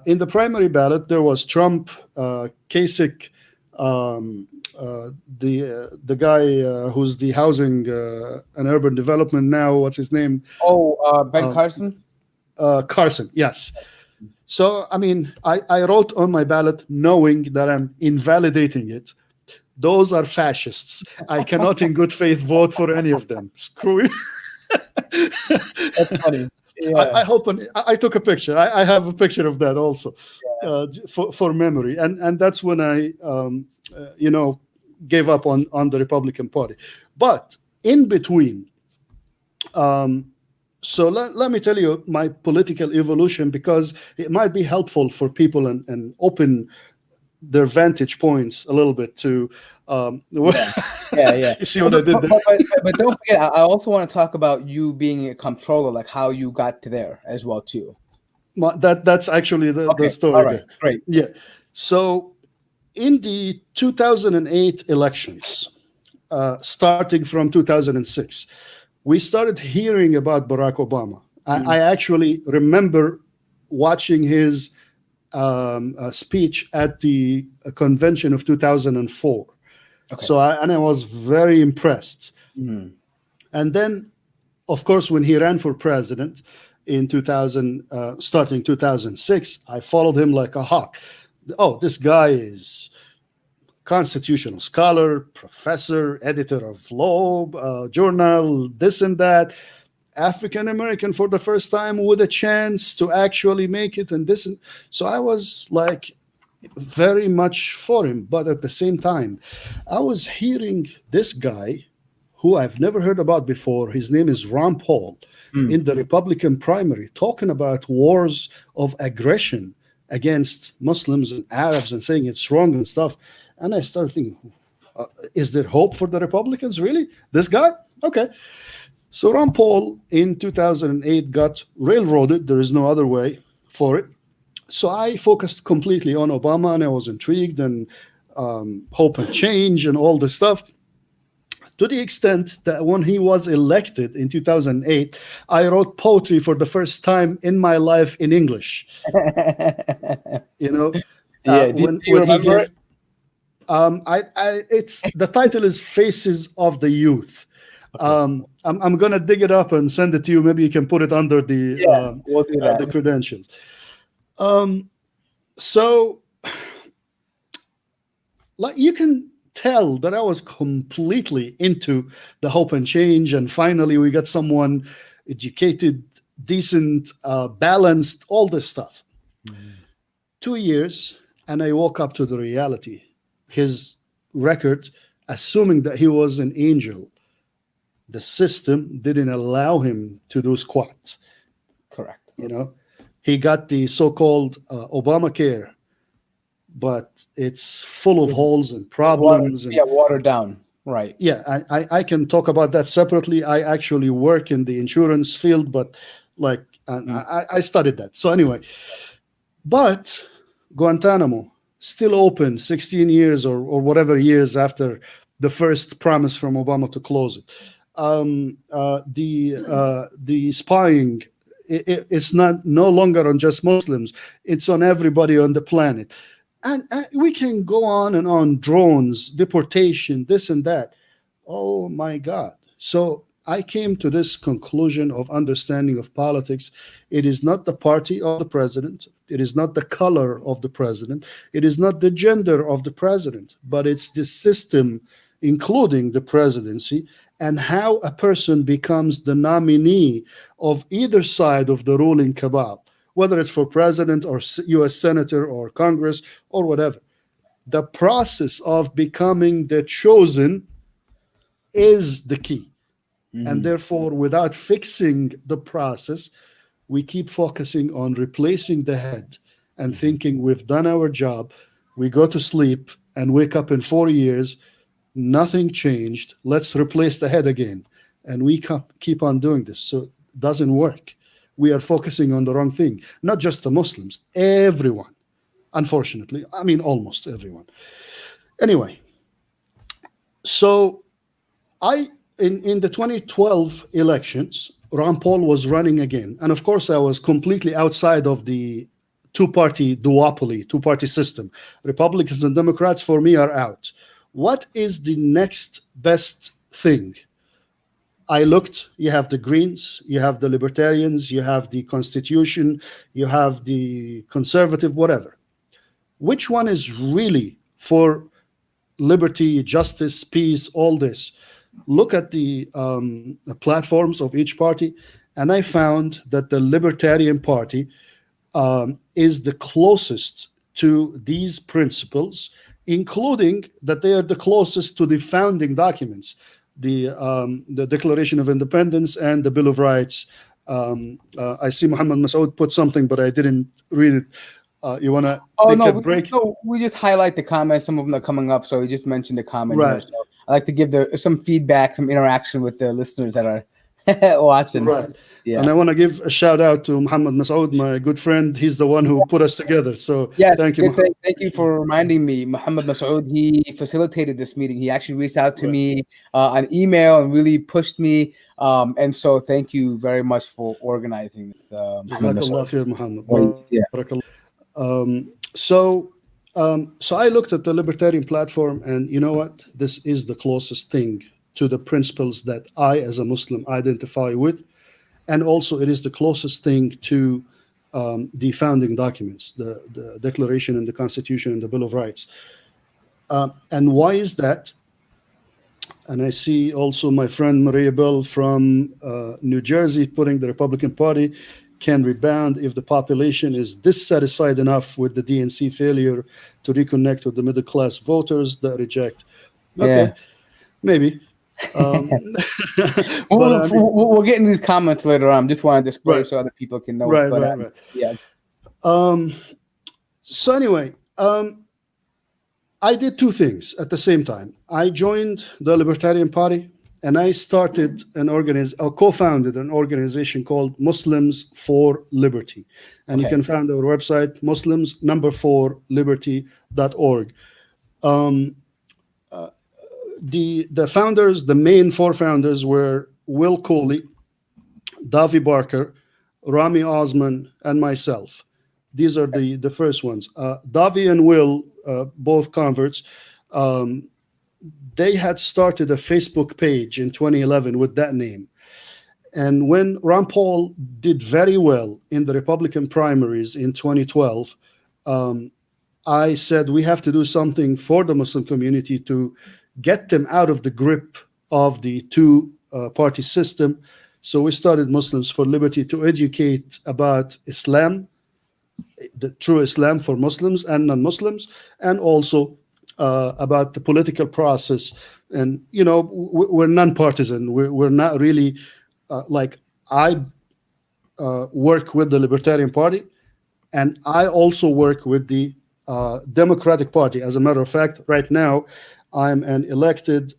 In the primary ballot, there was Trump, Kasich, the guy who's the housing and urban development now. What's his name? Ben Carson. Carson, yes. So, I mean, I wrote on my ballot knowing that I'm invalidating it. Those are fascists. I cannot in good faith vote for any of them. Screw you. That's funny. Yeah. I hope I took a picture. I have a picture of that also, for memory. And that's when I, gave up on the Republican Party. But in between, so let me tell you my political evolution, because it might be helpful for people and open their vantage points a little bit to yeah. You see what I did there? But don't forget, I also want to talk about you being a comptroller, like how you got to there as well too. That's actually the story. All right, there. great. Yeah. So in the 2008 elections, starting from 2006, we started hearing about Barack Obama. I actually remember watching his speech at the convention of 2004. Okay. So I was very impressed. And then, of course, when he ran for president in starting 2006, I followed him like a hawk. Oh, this guy is constitutional scholar, professor, editor of law, journal, this and that. African American for the first time with a chance to actually make it, and this. So I was like very much for him, but at the same time, I was hearing this guy who I've never heard about before. His name is Ron Paul, in the Republican primary, talking about wars of aggression against Muslims and Arabs and saying it's wrong and stuff. And I started thinking, is there hope for the Republicans? Really? This guy? Okay. So Ron Paul in 2008 got railroaded. There is no other way for it. So I focused completely on Obama, and I was intrigued and hope and change and all this stuff, to the extent that when he was elected in 2008, I wrote poetry for the first time in my life in English. Do you when remember it? It's the title is Faces of the Youth. Okay. I'm gonna dig it up and send it to you. Maybe you can put it under the we'll do that. The credentials. So, like, you can tell that I was completely into the hope and change, and finally we got someone educated, decent, balanced, all this stuff. 2 years, and I woke up to the reality. His record, assuming that he was an angel, the system didn't allow him to do squats. Correct. He got the so-called Obamacare, but it's full of holes and problems. Watered down. Right. Yeah, I can talk about that separately. I actually work in the insurance field, but I studied that. So anyway, but Guantanamo still open 16 years or whatever years after the first promise from Obama to close it. The spying, it's no longer on just Muslims. It's on everybody on the planet. And we can go on and on. Drones, deportation, this and that. Oh my God. So I came to this conclusion of understanding of politics. It is not the party of the president. It is not the color of the president. It is not the gender of the president, but it's the system, including the presidency, and how a person becomes the nominee of either side of the ruling cabal, whether it's for president or U.S. senator or Congress or whatever. The process of becoming the chosen is the key. And therefore, without fixing the process, we keep focusing on replacing the head and thinking we've done our job. We go to sleep and wake up in 4 years. Nothing changed. Let's replace the head again. And we keep on doing this. So it doesn't work. We are focusing on the wrong thing. Not just the Muslims, everyone. Unfortunately, I mean, almost everyone. Anyway, so in the 2012 elections, Ron Paul was running again. And of course, I was completely outside of the two-party duopoly, two-party system. Republicans and Democrats, for me, are out. What is the next best thing? I looked, you have the Greens, you have the Libertarians, you have the Constitution, you have the Conservative, whatever. Which one is really for liberty, justice, peace, all this? Look at the platforms of each party, and I found that the Libertarian Party is the closest to these principles, including that they are the closest to the founding documents, the Declaration of Independence and the Bill of Rights. I see Muhammad Masoud put something, but I didn't read it. You want to take a break? No, we just highlight the comments. Some of them are coming up, so we just mentioned the comments. Right. So I like to give some feedback, some interaction with the listeners that are watching. Right. Yeah. And I want to give a shout out to Muhammad Masoud, my good friend. He's the one who put us together. So yeah, thank you. Thank you for reminding me. Muhammad Masoud, he facilitated this meeting. He actually reached out to me on email and really pushed me. And so thank you very much for organizing this. Jazakallah khair, Muhammad. Yeah. So I looked at the Libertarian platform, and you know what? This is the closest thing to the principles that I, as a Muslim, identify with. And also, it is the closest thing to the founding documents, the Declaration and the Constitution and the Bill of Rights. And why is that? And I see also my friend Maria Bell from New Jersey putting the Republican Party can rebound if the population is dissatisfied enough with the DNC failure to reconnect with the middle class voters that reject. Okay, maybe. We'll get into these comments later on. Just want to display so other people can know. Right. Yeah. So anyway, I did two things at the same time. I joined the Libertarian Party, and I started co-founded an organization called Muslims for Liberty. And you can find our website, muslims4liberty.org. The founders, the main four founders were Will Coley, Davi Barker, Rami Osman, and myself. These are the first ones. Davi and Will, both converts, they had started a Facebook page in 2011 with that name. And when Ron Paul did very well in the Republican primaries in 2012, I said we have to do something for the Muslim community to get them out of the grip of the two-party system. So we started Muslims for Liberty to educate about Islam, the true Islam for Muslims and non-Muslims, and also about the political process. And, you know, we're non-partisan. We're not really I work with the Libertarian Party, and I also work with the Democratic Party. As a matter of fact, right now, I'm an elected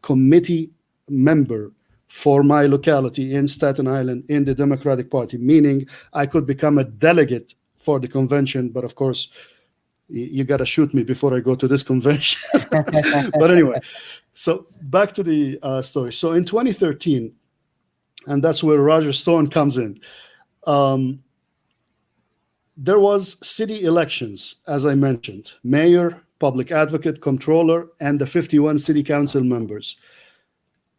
committee member for my locality in Staten Island in the Democratic Party, meaning I could become a delegate for the convention. But of course, you got to shoot me before I go to this convention. But anyway, so back to the story. So in 2013, and that's where Roger Stone comes in, there was city elections, as I mentioned, mayor, public advocate, comptroller, and the 51 city council members.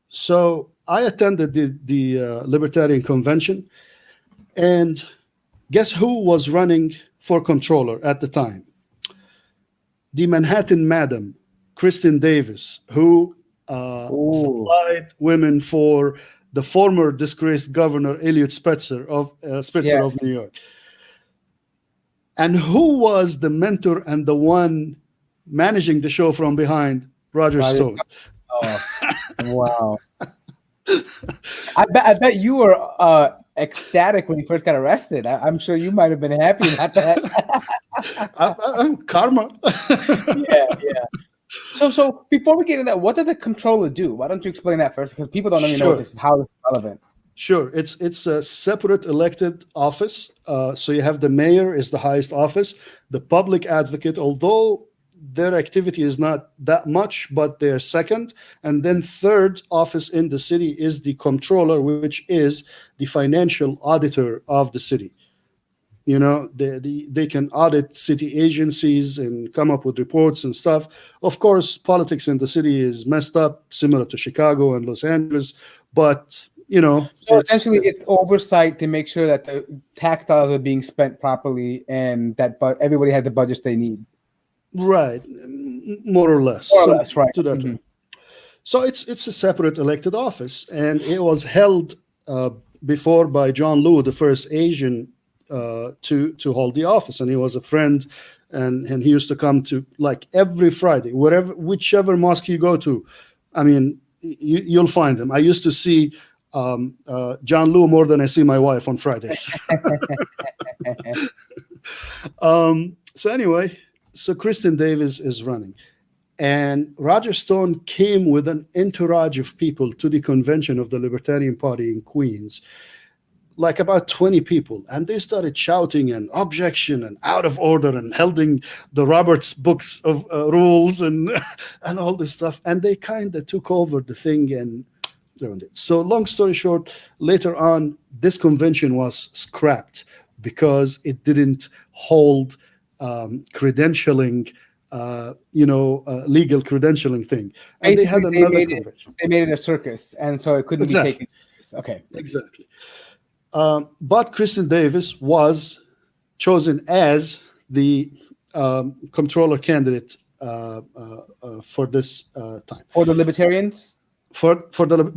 So I attended the Libertarian Convention, and guess who was running for comptroller at the time? The Manhattan Madam, Kristen Davis, who supplied women for the former disgraced governor, Eliot Spitzer of New York. And who was the mentor and the one managing the show from behind? Roger Stone. Oh, wow. I bet you were ecstatic when he first got arrested. I'm sure you might have been happy about that. Karma. Yeah. So before we get into that, what does a comptroller do? Why don't you explain that first? Because people don't even know what this is, how this is relevant. Sure. It's a separate elected office. So you have the mayor is the highest office. The public advocate, although their activity is not that much, but they're second. And then third office in the city is the comptroller, which is the financial auditor of the city. You know, they can audit city agencies and come up with reports and stuff. Of course, politics in the city is messed up, similar to Chicago and Los Angeles. But, you know, so essentially it's oversight to make sure that the tax dollars are being spent properly and that everybody has the budgets they need. Right, more or less. More or less, right. To that. Mm-hmm. So it's a separate elected office, and it was held before by John Liu, the first Asian to hold the office, and he was a friend, and he used to come to like every Friday, whichever mosque you go to. I mean, you'll find him. I used to see John Liu more than I see my wife on Fridays. So anyway, so Kristen Davis is running. And Roger Stone came with an entourage of people to the convention of the Libertarian Party in Queens, like about 20 people. And they started shouting and objection and out of order and holding the Roberts books of rules and all this stuff. And they kind of took over the thing and ruined it. So long story short, later on, this convention was scrapped because it didn't hold credentialing, legal credentialing thing. And basically, they had another convention. They made it a circus, and so it couldn't be taken serious. Okay. Exactly. But Kristen Davis was chosen as the comptroller candidate for this time. For the Libertarians?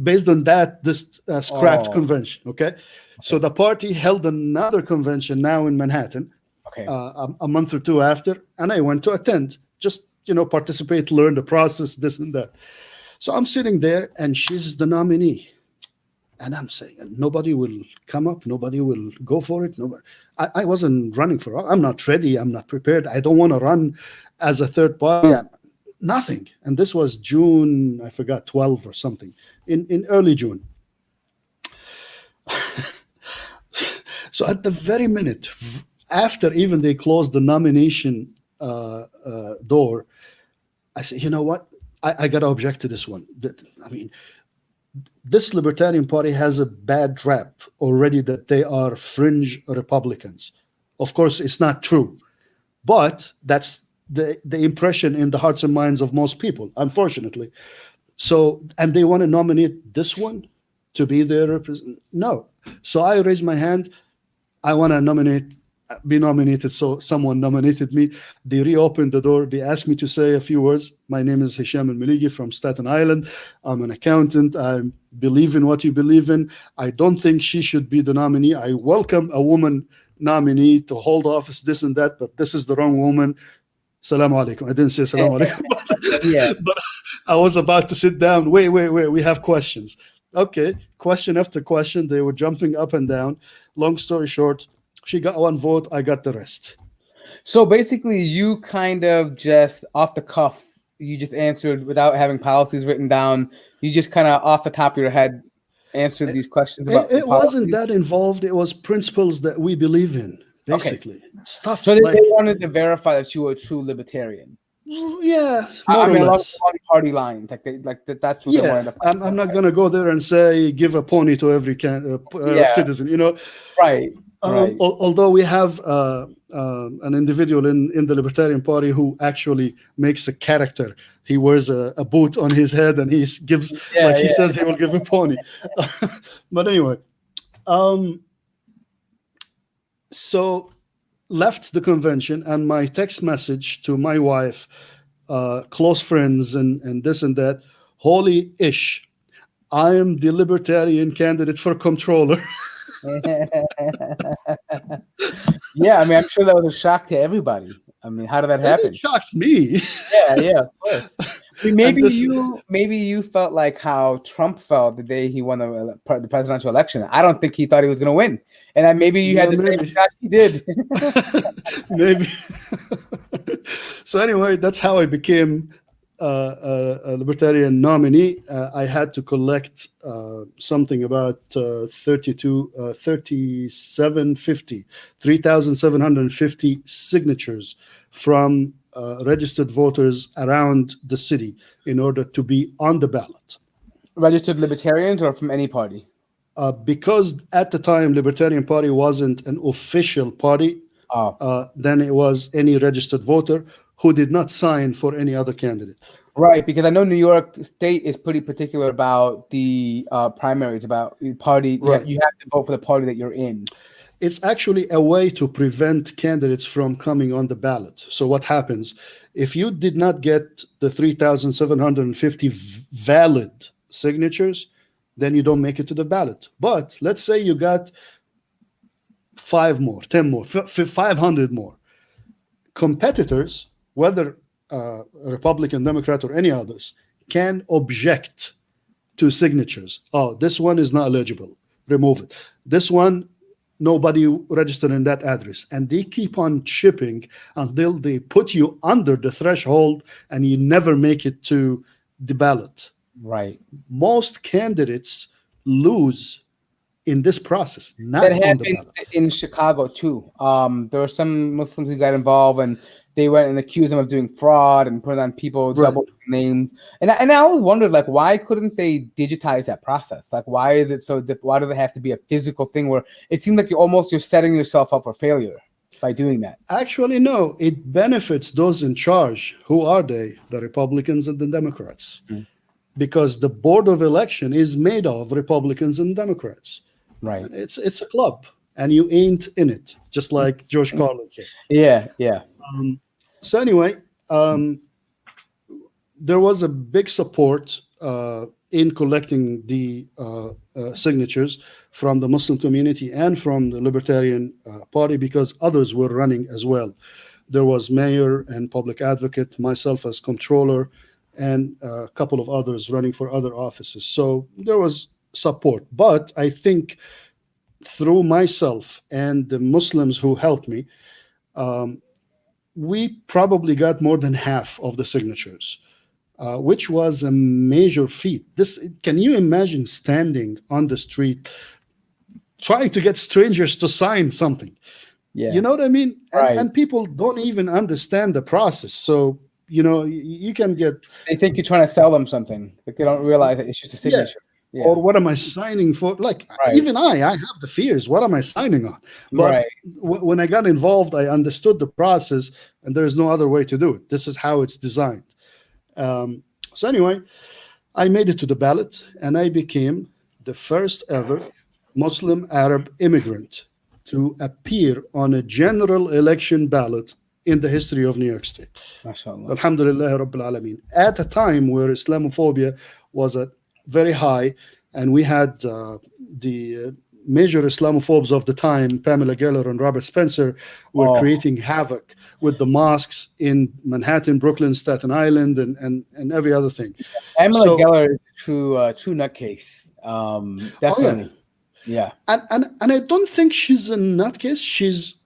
Based on that, this scrapped convention. Okay. So the party held another convention now in Manhattan. Okay. A month or two after, and I went to attend, just participate, learn the process, this and that. So I'm sitting there, and she's the nominee, and I'm saying nobody will come up, nobody will go for it. Nobody. I wasn't running for. I'm not ready. I'm not prepared. I don't want to run as a third party. Nothing. And this was June, I forgot, 12 or something, in early June. So at the very minute, after even they closed the nomination door, I said, you know what? I got to object to this one. I mean, this Libertarian Party has a bad rap already that they are fringe Republicans. Of course, it's not true, but that's the impression in the hearts and minds of most people, unfortunately. So, and they want to nominate this one to be their representative? No. So I raised my hand. I want to be nominated. So someone nominated me. They reopened the door. They asked me to say a few words. My name is Hesham El-Meligy from Staten Island. I'm an accountant. I believe in what you believe in. I don't think she should be the nominee. I welcome a woman nominee to hold office, this and that, but this is the wrong woman. Salaam alaikum. I didn't say salaam alaikum. But I was about to sit down. Wait. We have questions. Okay. Question after question. They were jumping up and down. Long story short, she got one vote. I got the rest. So basically, you kind of just off the cuff, you just answered without having policies written down. You just kind of off the top of your head answered these questions about it wasn't that involved. It was principles that we believe in, basically. Stuff. So they wanted to verify that you were a true libertarian. Yeah, more or less. Along party lines, that's what they wanted. I'm not going to go there and say give a pony to every citizen. Right. Although we have an individual in the Libertarian Party who actually makes a character. He wears a boot on his head and he gives he says he will give a pony. But anyway, so left the convention, and my text message to my wife, close friends, and this and that. Holy ish, I am the Libertarian candidate for comptroller. Yeah, I mean, I'm sure that was a shock to everybody. I mean, how did that happen? It shocked me. Yeah, of course. I mean, maybe you felt like how Trump felt the day he won the presidential election. I don't think he thought he was going to win, and maybe you had the same shock he did. Maybe. So anyway, that's how I became a Libertarian nominee. I had to collect something about 3,750 signatures from registered voters around the city in order to be on the ballot. Registered libertarians or from any party? Because at the time, Libertarian Party wasn't an official party, then it was any registered voter who did not sign for any other candidate. Right, because I know New York State is pretty particular about the primaries, about party. Right. You have to vote for the party that you're in. It's actually a way to prevent candidates from coming on the ballot. So what happens if you did not get the 3,750 valid signatures, then you don't make it to the ballot. But let's say you got 5 more, 10 more, 500 more. Competitors, whether Republican, Democrat, or any others, can object to signatures. Oh, this one is not eligible. Remove it. This one, nobody registered in that address. And they keep on chipping until they put you under the threshold and you never make it to the ballot. Right. Most candidates lose in this process, not that on the happened ballot. in Chicago too. There were some Muslims who got involved and they went and accused them of doing fraud and putting on people double names. And I always wondered, like, why couldn't they digitize that process? Like, why is it so? Why does it have to be a physical thing where it seems like you're setting yourself up for failure by doing that? Actually, no. It benefits those in charge. Who are they? The Republicans and the Democrats. Because the Board of Election is made of Republicans and Democrats. Right. It's a club, and you ain't in it, just like George Carlin said. Yeah. So anyway, there was a big support in collecting the signatures from the Muslim community and from the Libertarian Party because others were running as well. There was mayor and public advocate, myself as comptroller, and a couple of others running for other offices. So there was support. But I think through myself and the Muslims who helped me, we probably got more than half of the signatures, which was a major feat. Can you imagine standing on the street trying to get strangers to sign something? Yeah. You know what I mean? Right. And people don't even understand the process. So, you can get... They think you're trying to sell them something. Like they don't realize that it's just a signature. Yeah. Or what am I signing for? Like, even I have the fears. What am I signing on? But when I got involved, I understood the process, and there's no other way to do it. This is how it's designed. So anyway, I made it to the ballot, and I became the first ever Muslim Arab immigrant to appear on a general election ballot in the history of New York State. MashaAllah. Alhamdulillah Rabbil Alameen. At a time where Islamophobia was at very high, and we had the major Islamophobes of the time, Pamela Geller and Robert Spencer, were creating havoc with the mosques in Manhattan, Brooklyn, Staten Island, and every other thing. Pamela Geller is a true nutcase. Definitely. Yeah. And I don't think she's a nutcase. She's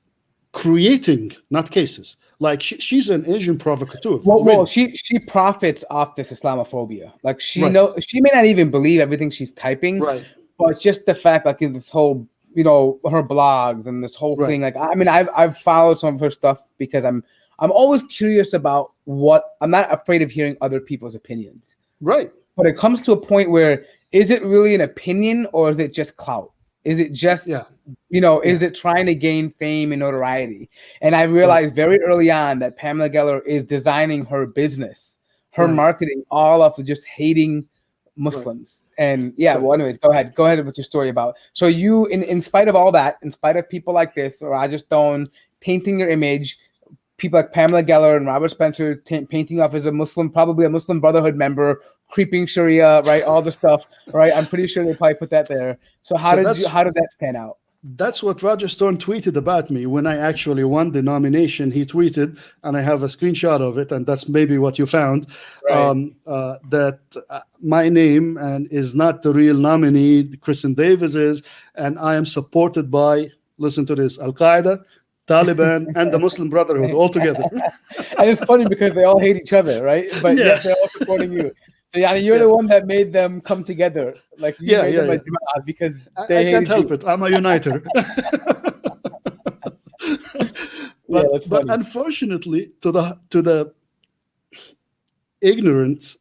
creating nutcases. Like she's an Asian provocateur. Well, she profits off this Islamophobia. Like she may not even believe everything she's typing, but just the fact, like this whole, her blogs and this whole thing. Like, I mean, I've followed some of her stuff because I'm always curious about I'm not afraid of hearing other people's opinions. Right. But it comes to a point where, is it really an opinion or is it just clout? Is it just, is it trying to gain fame and notoriety? And I realized very early on that Pamela Geller is designing her business, her marketing, all off of just hating Muslims. And well, anyways, go ahead with your story about. So you, in spite of all that, in spite of people like this, or Roger Stone tainting your image, people like Pamela Geller and Robert Spencer painting off as a Muslim, probably a Muslim Brotherhood member, creeping Sharia, right? All the stuff, right? I'm pretty sure they probably put that there. So how did that pan out? That's what Roger Stone tweeted about me when I actually won the nomination. He tweeted, and I have a screenshot of it, and that's maybe what you found, that my name is not the real nominee, Kristen Davis is, and I am supported by, listen to this, Al-Qaeda, Taliban, and the Muslim Brotherhood all together. And it's funny because they all hate each other, right? But yes, they're all supporting you. So you're the one that made them come together. Like you made them a Jama'ah because they I can't help it. I'm a uniter. But That's but funny. unfortunately, to the ignorant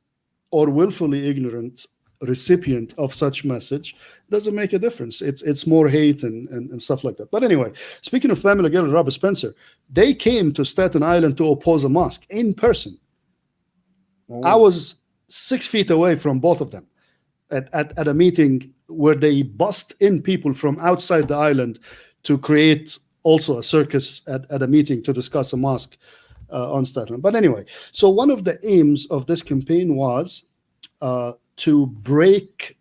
or willfully ignorant recipient of such message, doesn't make a difference. It's more hate and stuff like that. But anyway, speaking of Pamela Gill and Robert Spencer, they came to Staten Island to oppose a mosque in person. I was 6 feet away from both of them at a meeting where they bust in people from outside the island to create also a circus at a meeting to discuss a mosque on Staten Island. But anyway, so one of the aims of this campaign was to break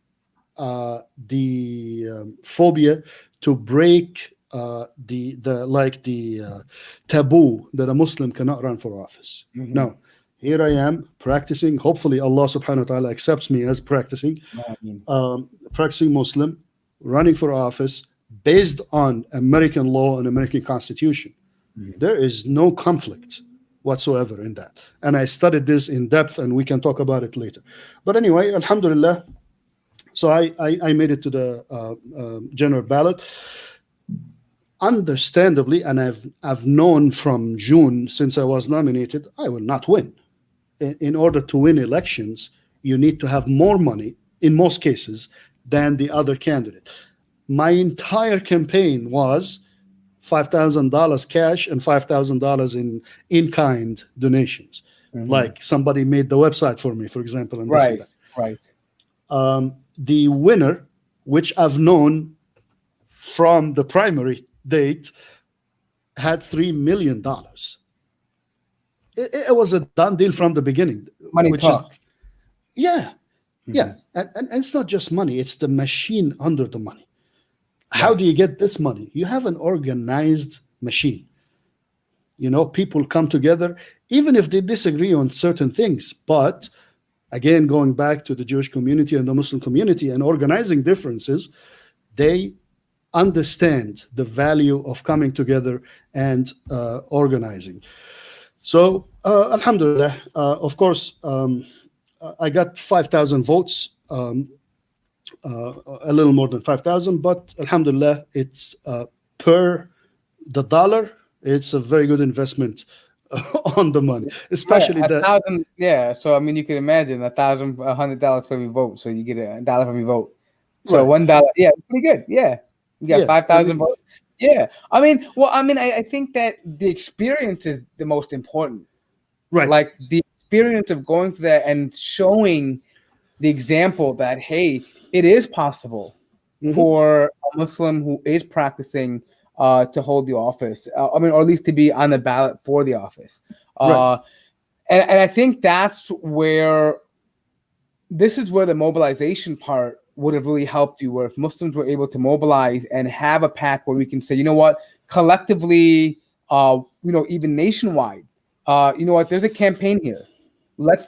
the phobia, to break the taboo that a Muslim cannot run for office. Mhm. Now, here I am practicing. Hopefully, Allah Subhanahu wa Taala accepts me as practicing Muslim, running for office based on American law and American Constitution. Mhm. There is no conflict whatsoever in that. And I studied this in depth, and we can talk about it later. But anyway, alhamdulillah, so I made it to the general ballot. Understandably, and I've known from June, since I was nominated, I will not win. In order to win elections, you need to have more money, in most cases, than the other candidate. My entire campaign was $5,000 cash and $5,000 in-kind donations. Mhm. Like somebody made the website for me, for example. And this and Right, that. right. The winner, which I've known from the primary date, had $3 million. It was a done deal from the beginning. Money talks. Yeah. Mhm. Yeah. And it's not just money, it's the machine under the money. How do you get this money? You have an organized machine. You know, people come together, even if they disagree on certain things. But again, going back to the Jewish community and the Muslim community and organizing differences, they understand the value of coming together and organizing. So, alhamdulillah, of course, I got 5,000 votes. A little more than 5,000, but alhamdulillah, it's per the dollar. It's a very good investment on the money, especially Right, that. 1,000. Yeah, so I mean, you can imagine $1,100 for every vote, so you get $1 for every vote. So Right. $1, yeah, pretty good. Yeah, you got Yeah, 5,000 votes. Yeah, I mean, I think that the experience is the most important. right, Like the experience of going through that and showing the example that, hey, it is possible Mhm. for a Muslim who is practicing to hold the office. I mean, or at least to be on the ballot for the office. Right. And I think this is where the mobilization part would have really helped you, where if Muslims were able to mobilize and have a pack where we can say, you know what, collectively, even nationwide, you know what, there's a campaign here. Let's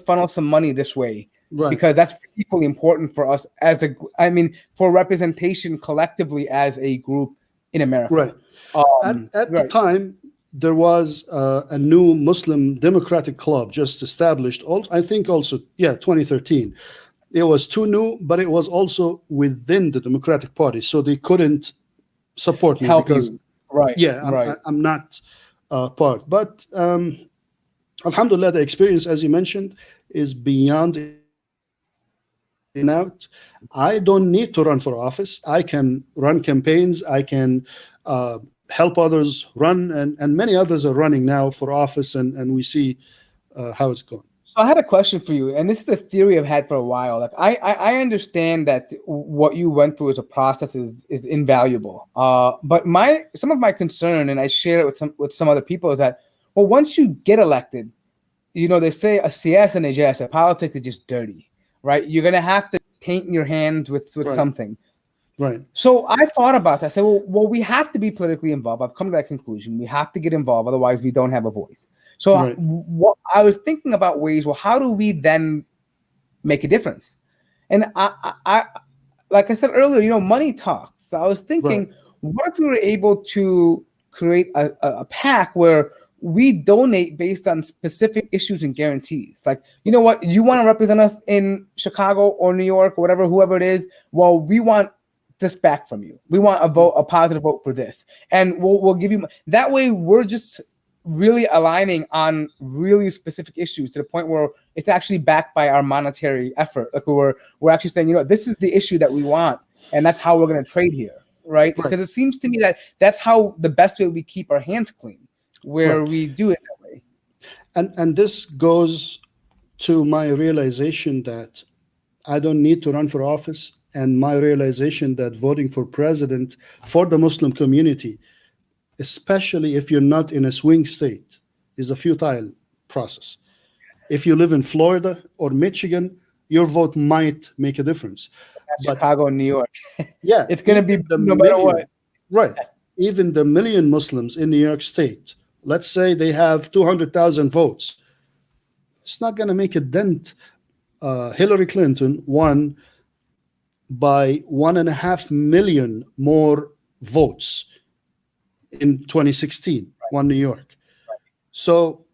funnel some money this way. Right. Because that's equally important for us for representation collectively as a group in America. Right. At the time, there was a new Muslim Democratic Club just established. I think also, 2013. It was too new, but it was also within the Democratic Party, so they couldn't support me because, you. Right. Yeah, right. I'm not part. But alhamdulillah, the experience, as you mentioned, is beyond out. I don't need to run for office. I can run campaigns. I can help others run, and many others are running now for office, and we see how it's going. So I had a question for you, and this is a theory I've had for a while. Like I understand that what you went through as a process is invaluable. But some of my concern, and I share it with some other people, is that once you get elected, you know, they say a CS and a JS, politics is just dirty. Right, you're gonna have to taint your hands with something. Right. So I thought about that. I said, well, we have to be politically involved. I've come to that conclusion. We have to get involved, otherwise we don't have a voice. So what I was thinking about ways. Well, how do we then make a difference? And I like I said earlier, you know, money talks. So I was thinking, what if we were able to create a PAC where we donate based on specific issues and guarantees. Like, you know what, you want to represent us in Chicago or New York or whatever, whoever it is. Well, we want this back from you. We want a positive vote for this, and we'll give you that way. We're just really aligning on really specific issues to the point where it's actually backed by our monetary effort. Like we're actually saying, this is the issue that we want, and that's how we're going to trade here, right? Because it seems to me that that's how the best way we keep our hands clean, where we do it that way. And this goes to my realization that I don't need to run for office, and my realization that voting for president for the Muslim community, especially if you're not in a swing state, is a futile process. If you live in Florida or Michigan, your vote might make a difference. But Chicago and New York. Yeah. It's going to be no matter what. Right. Even the million Muslims in New York State, let's say they have 200,000 votes. It's not going to make a dent. Hillary Clinton won by 1.5 million more votes in 2016, won New York. So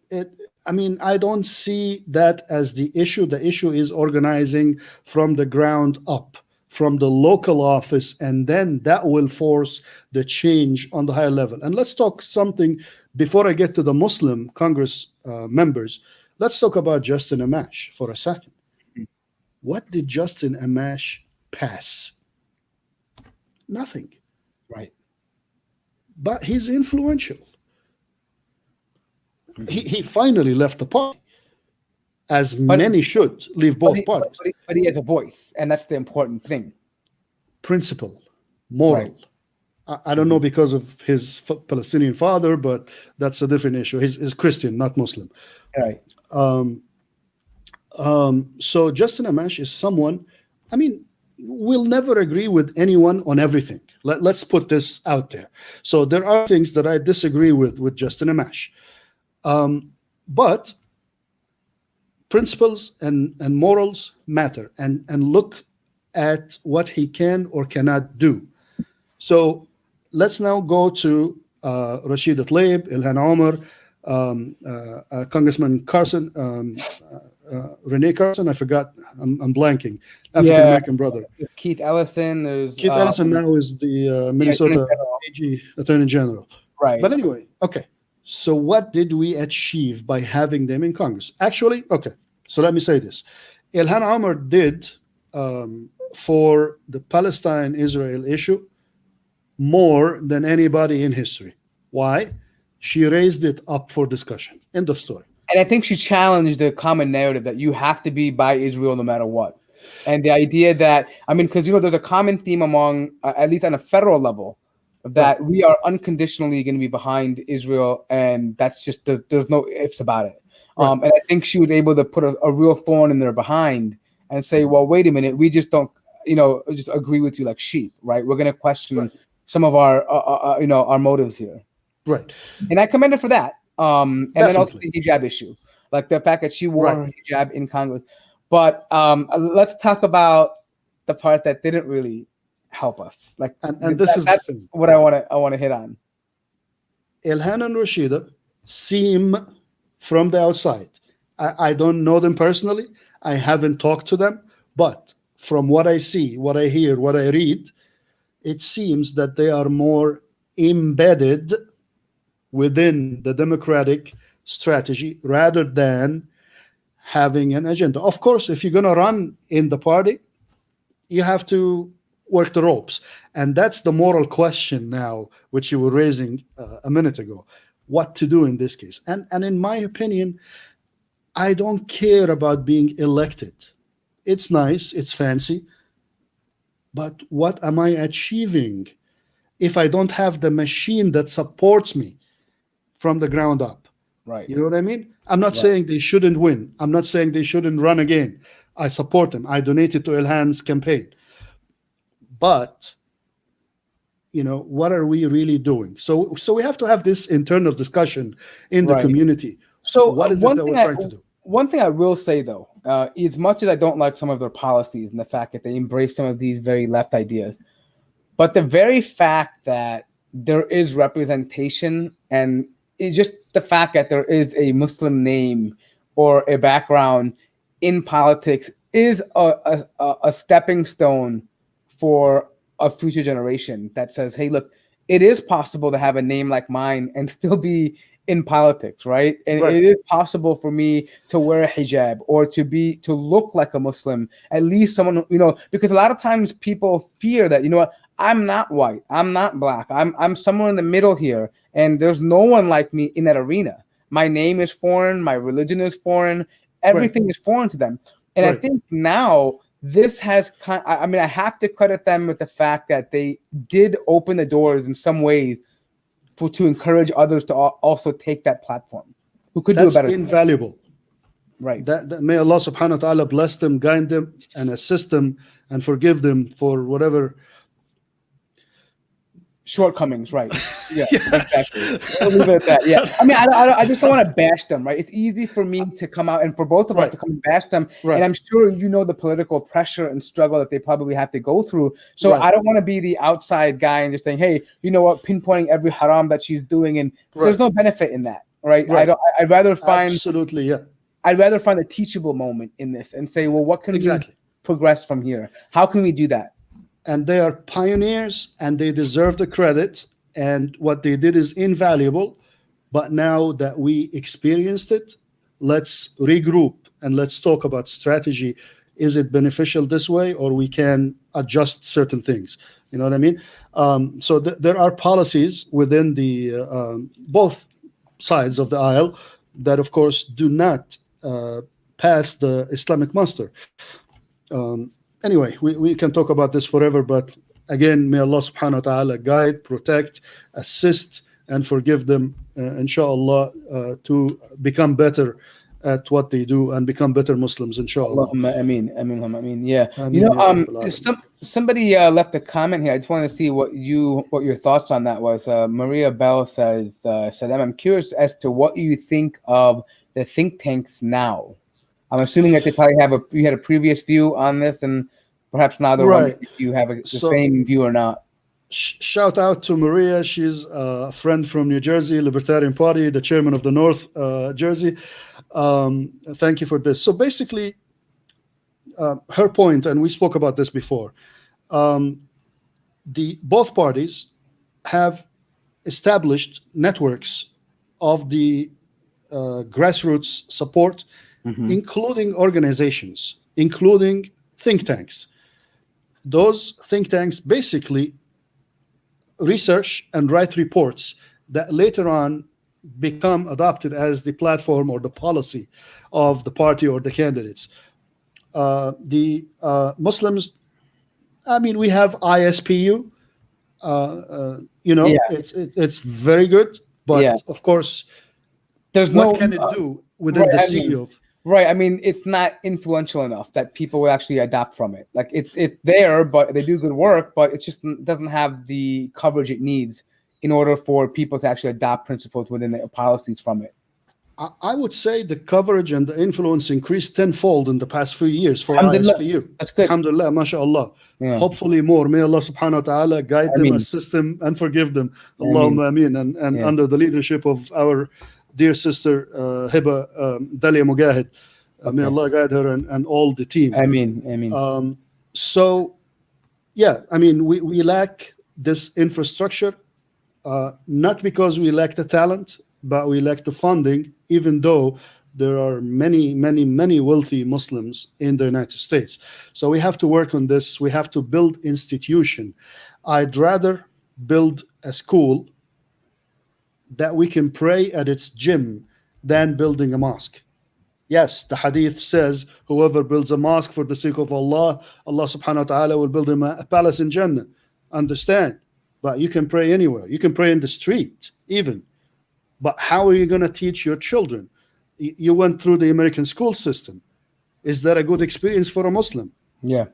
I don't see that as the issue. The issue is organizing from the ground up, from the local office, and then that will force the change on the higher level. And let's talk something before I get to the Muslim Congress members. Let's talk about Justin Amash for a second. What did Justin Amash pass? Nothing. Right. But he's influential. He finally left the party, as many should leave both parties. But he has a voice, and that's the important thing. Principle, moral. Right. I don't know because of his Palestinian father, but that's a different issue. He's Christian, not Muslim. Right. So Justin Amash is someone, we'll never agree with anyone on everything. Let's put this out there. So there are things that I disagree with Justin Amash. But principles and morals matter, and look at what he can or cannot do. So let's now go to Rashid Tlaib, Ilhan Omar, Congressman Carson, Rene Carson, I forgot, I'm blanking, African-American brother. Keith Ellison. Keith Ellison now is the Minnesota AG, Attorney General. Right. But anyway, okay. So what did we achieve by having them in Congress? Actually, okay, so let me say this. Ilhan Omar did, for the Palestine-Israel issue, more than anybody in history. Why? She raised it up for discussion. End of story. And I think she challenged the common narrative that you have to be by Israel no matter what. And the idea that, because, there's a common theme among, at least on a federal level, that we are unconditionally going to be behind Israel, and that's just, there's no ifs about it. Right. And I think she was able to put a real thorn in their behind and say, well, wait a minute, we just don't, just agree with you like sheep, right? We're going to question some of our, our motives here. Right. And I commend her for that. And then also the hijab issue, like the fact that she wore her hijab in Congress. But let's talk about the part that didn't really help us. Like, and that's what I want to hit on. Ilhan and Rashida seem from the outside. I don't know them personally. I haven't talked to them, but from what I see, what I hear, what I read, it seems that they are more embedded within the Democratic strategy rather than having an agenda. Of course, if you're going to run in the party, you have to work the ropes. And that's the moral question now, which you were raising a minute ago, what to do in this case. And in my opinion, I don't care about being elected. It's nice, it's fancy, but what am I achieving if I don't have the machine that supports me from the ground up? Right. You know what I mean? I'm not saying they shouldn't win. I'm not saying they shouldn't run again. I support them. I donated to Ilhan's campaign. But, what are we really doing? So we have to have this internal discussion in the community. So what is it that we're trying to do? One thing I will say, though, as much as I don't like some of their policies and the fact that they embrace some of these very left ideas, but the very fact that there is representation, and it's just the fact that there is a Muslim name or a background in politics is a stepping stone for a future generation that says, hey, look, it is possible to have a name like mine and still be in politics, right? And Right. it is possible for me to wear a hijab or to look like a Muslim, at least someone, because a lot of times people fear that, what, I'm not white, I'm not black, I'm somewhere in the middle here, and there's no one like me in that arena. My name is foreign, my religion is foreign, everything is foreign to them. And I think now this has I have to credit them with the fact that they did open the doors in some ways to encourage others to also take that platform who could do a better job. That's invaluable. Right. That may Allah subhanahu wa ta'ala bless them, guide them, and assist them, and forgive them for whatever shortcomings, right? Yeah, yes. Exactly. We'll leave it at that. Yeah, I just don't want to bash them, right? It's easy for me to come out and for both of us to come and bash them, and I'm sure the political pressure and struggle that they probably have to go through. So I don't want to be the outside guy and just saying, hey, you know what, pinpointing every haram that she's doing, and there's no benefit in that, right? I'd rather find I'd rather find a teachable moment in this and say, well, what can we progress from here? How can we do that? And they are pioneers, and they deserve the credit. And what they did is invaluable. But now that we experienced it, let's regroup and let's talk about strategy. Is it beneficial this way, or we can adjust certain things? You know what I mean? So there are policies within the both sides of the aisle that, of course, do not pass the Islamic muster. Anyway, we can talk about this forever, but again, may Allah subhanahu wa ta'ala guide, protect, assist, and forgive them, inshallah, to become better at what they do and become better Muslims, inshallah. Allahumma ameen, ameen. Yeah. Somebody left a comment here. I just wanted to see what your thoughts on that was. Maria Bell says, Saddam, I'm curious as to what you think of the think tanks now. I'm assuming that they probably you had a previous view on this, and perhaps now one, if you have the same view or not. Shout out to Maria. She's a friend from New Jersey, Libertarian Party, the chairman of the North Jersey. Thank you for this. So basically, her point, and we spoke about this before, both parties have established networks of the grassroots support, including organizations, including think tanks. Those think tanks basically research and write reports that later on become adopted as the platform or the policy of the party or the candidates. The Muslims, we have ISPU. It's very good, but of course, what can it do within the sea of? Right. It's not influential enough that people will actually adopt from it. Like it's there, but they do good work, but it just doesn't have the coverage it needs in order for people to actually adopt principles within their policies from it. I would say the coverage and the influence increased tenfold in the past few years for ISPU. That's good. Alhamdulillah, mashallah. Yeah. Hopefully more. May Allah subhanahu wa ta'ala guide them, assist them, and forgive them. Allahumma ameen. And under the leadership of our dear sister Hiba Dalia Mujahid, may Allah guide her and all the team. Ameen. We lack this infrastructure, not because we lack the talent, but we lack the funding, even though there are many, many, many wealthy Muslims in the United States. So we have to work on this. We have to build institution. I'd rather build a school that we can pray at its gym than building a mosque. Yes, the hadith says, whoever builds a mosque for the sake of Allah, Allah subhanahu wa ta'ala will build him a palace in Jannah. Understand? But you can pray anywhere. You can pray in the street, even. But how are you going to teach your children? You went through the American school system. Is that a good experience for a Muslim? Yeah.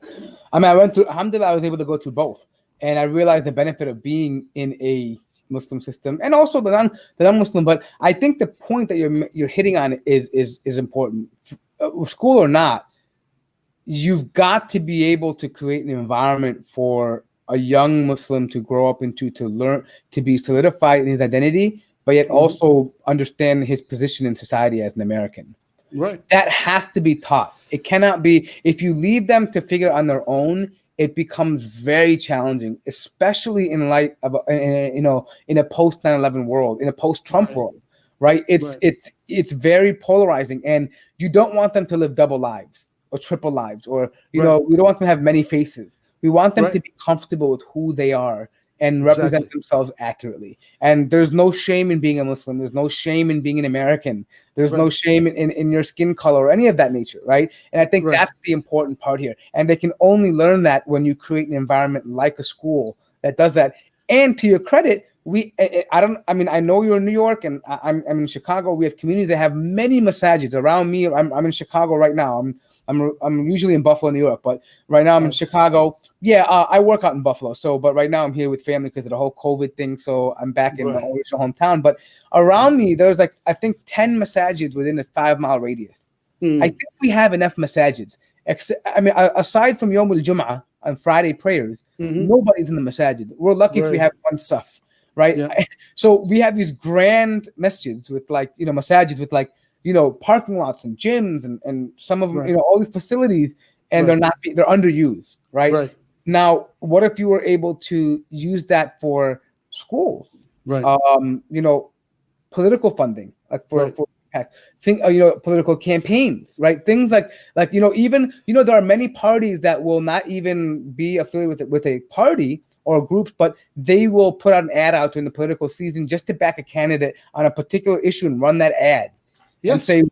I went through, alhamdulillah, I was able to go through both. And I realized the benefit of being in a Muslim system and also the non-Muslim. But I think the point that you're hitting on is important. School or not, you've got to be able to create an environment for a young Muslim to grow up into, to learn, to be solidified in his identity, but yet also understand his position in society as an American. Right. That has to be taught. It cannot be, if you leave them to figure it on their own, it becomes very challenging, especially in light of in a post 9/11 world, in a post Trump world, right? It's very polarizing, and you don't want them to live double lives or triple lives, or we don't want them to have many faces. We want them to be comfortable with who they are and represent themselves accurately. And there's no shame in being a Muslim. There's no shame in being an American. There's no shame in your skin color or any of that nature, right? And I think that's the important part here. And they can only learn that when you create an environment like a school that does that. And to your credit, I know you're in New York, and I'm in Chicago. We have communities that have many masajids around me. I'm in Chicago right now. I'm usually in Buffalo, New York, but right now I'm in Chicago. Yeah, I work out in Buffalo. But right now I'm here with family because of the whole COVID thing. So I'm back in my original hometown. But around me, there's I think 10 masajids within a 5-mile radius. I think we have enough masajids. Aside from Yom al-Jum'ah on Friday prayers, nobody's in the masajid. We're lucky if we have one saf, right? Yeah. So we have these grand masjids with masajid with parking lots and gyms and some of them, all these facilities, and they're underused, right? Now, what if you were able to use that for schools, political funding, for political campaigns, right? Things even there are many parties that will not even be affiliated with a party or groups, but they will put out an ad out during the political season just to back a candidate on a particular issue and run that ad. And say,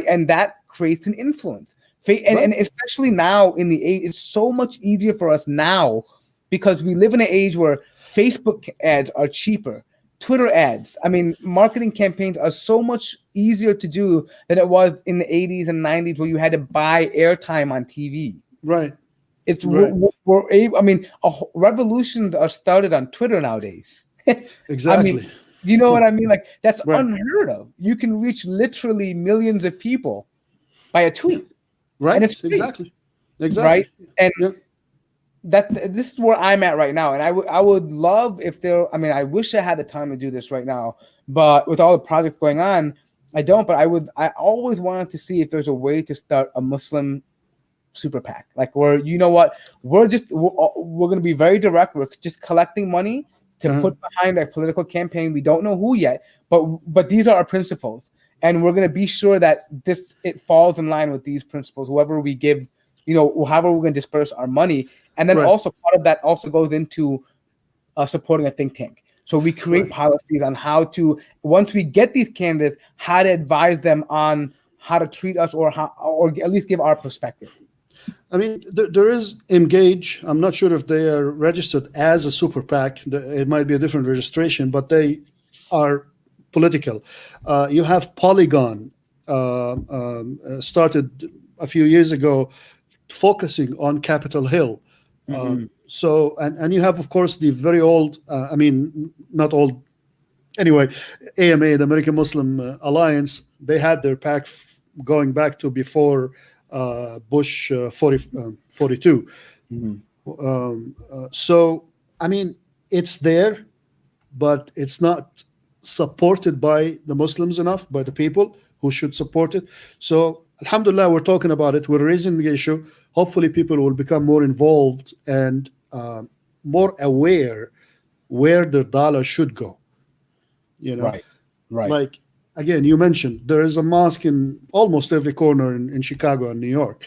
and that creates an influence. And especially now in the age, it's so much easier for us now because we live in an age where Facebook ads are cheaper, Twitter ads. Marketing campaigns are so much easier to do than it was in the 80s and 90s where you had to buy airtime on TV. We're able. Revolutions are started on Twitter nowadays. Exactly. You know what I mean? That's unheard of. You can reach literally millions of people by a tweet. Right. And it's free. Exactly. Right. And this is where I'm at right now. And I would love if I wish I had the time to do this right now, but with all the projects going on, I don't. But I always wanted to see if there's a way to start a Muslim super PAC, where we're going to be very direct. We're just collecting money to put behind a political campaign. We don't know who yet, but these are our principles, and we're going to be sure that it falls in line with these principles. Whoever we give, however we're going to disperse our money, and then also part of that also goes into supporting a think tank. So we create policies on how to, once we get these candidates, how to advise them on how to treat us, or at least give our perspective. There is Engage. I'm not sure if they are registered as a super PAC. It might be a different registration, but they are political. You have Polygon, started a few years ago, focusing on Capitol Hill. So you have, of course, the very old, not old, anyway, AMA, the American Muslim Alliance. They had their PAC going back to before Bush 42. So it's there, but it's not supported by the Muslims enough, by the people who should support it. So alhamdulillah, we're talking about it, we're raising the issue. Hopefully people will become more involved and more aware where their dollar should go. Right. Again, you mentioned there is a mosque in almost every corner in Chicago and New York.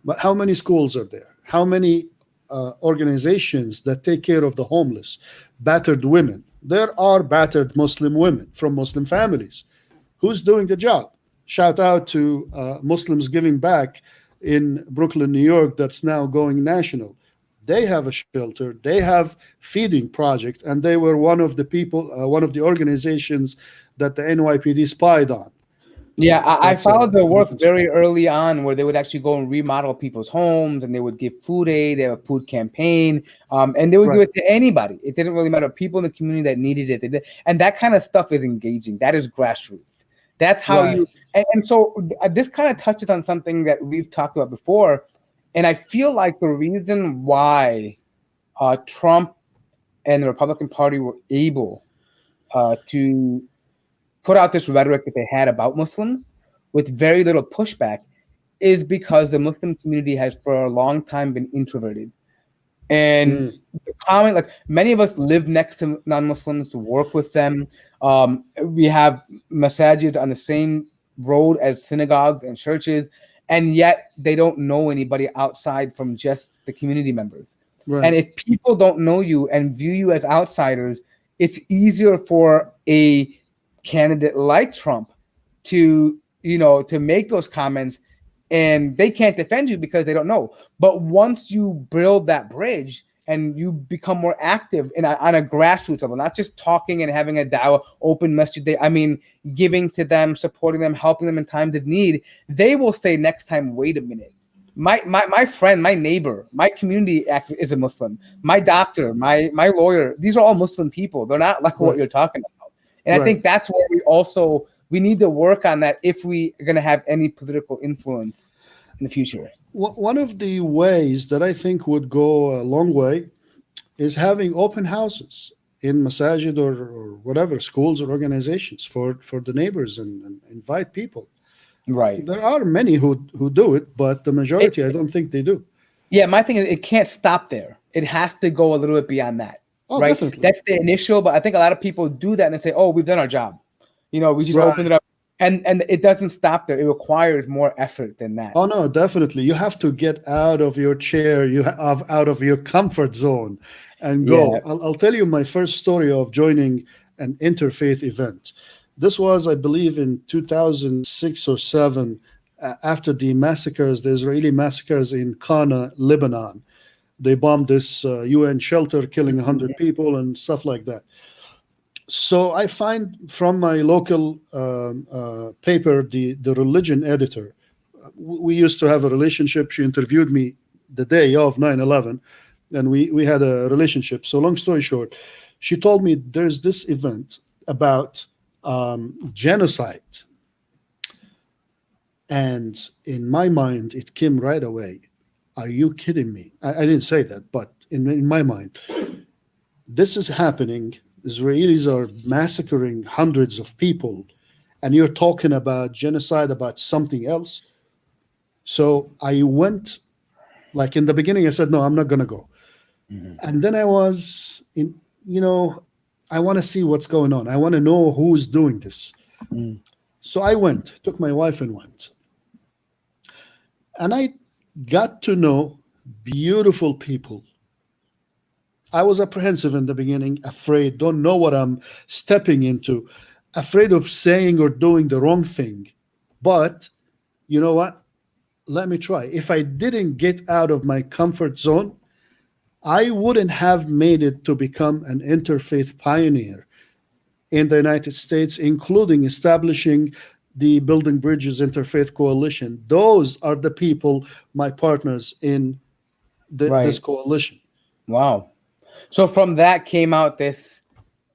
But how many schools are there? How many organizations that take care of the homeless, battered women? There are battered Muslim women from Muslim families. Who's doing the job? Shout out to Muslims Giving Back in Brooklyn, New York, that's now going national. They have a shelter, they have feeding project, and they were one of the people, one of the organizations that the NYPD spied on. Yeah, I followed their work very early on, where they would actually go and remodel people's homes, and they would give food aid. They have a food campaign, and they would give it to anybody. It didn't really matter. People in the community that needed it. And that kind of stuff is engaging. That is grassroots. That's how you. And so this kind of touches on something that we've talked about before. And I feel like the reason why Trump and the Republican Party were able to put out this rhetoric that they had about Muslims with very little pushback is because the Muslim community has for a long time been introverted. And the comment, like many of us live next to non-Muslims, work with them. We have masajid on the same road as synagogues and churches, and yet they don't know anybody outside from just the community members. Right. And if people don't know you and view you as outsiders, it's easier for a candidate like Trump to, to make those comments, and they can't defend you because they don't know. But once you build that bridge and you become more active on a grassroots level, not just talking and having a dawah, open masjid day, I mean, giving to them, supporting them, helping them in times of need, they will say next time, wait a minute. My friend, my neighbor, my community actor is a Muslim. My doctor, my lawyer, these are all Muslim people. They're not like what you're talking about. And I think that's where we need to work on that if we are going to have any political influence in the future. One of the ways that I think would go a long way is having open houses in masajid or whatever, schools or organizations for the neighbors and invite people. Right. There are many who do it, but the majority, I don't think they do. Yeah, my thing is it can't stop there. It has to go a little bit beyond that. Oh, right? Definitely. That's the initial, but I think a lot of people do that and they say, oh, we've done our job. We just opened it up. And it doesn't stop there. It requires more effort than that. Oh, no, definitely. You have to get out of your chair, out of your comfort zone and go. Yeah. I'll tell you my first story of joining an interfaith event. This was, I believe, in 2006 or 7, after the massacres, the Israeli massacres in Qana, Lebanon. They bombed this UN shelter, killing 100 people and stuff like that. So I find from my local paper, the religion editor, we used to have a relationship. She interviewed me the day of 9/11, and we had a relationship. So long story short, she told me there's this event about genocide. And in my mind, it came right away. Are you kidding me? I didn't say that, but in my mind, this is happening. Israelis are massacring hundreds of people, and you're talking about genocide, about something else. So I went, like in the beginning, I said, no, I'm not going to go. Mm-hmm. And then I was I want to see what's going on. I want to know who's doing this. Mm. So I went, took my wife and went. And I got to know beautiful people. I was apprehensive in the beginning, afraid, don't know what I'm stepping into, afraid of saying or doing the wrong thing. But you know what? Let me try. If I didn't get out of my comfort zone, I wouldn't have made it to become an interfaith pioneer in the United States, including establishing the Building Bridges Interfaith Coalition. Those are the people, my partners in this coalition. Wow. So from that came out this,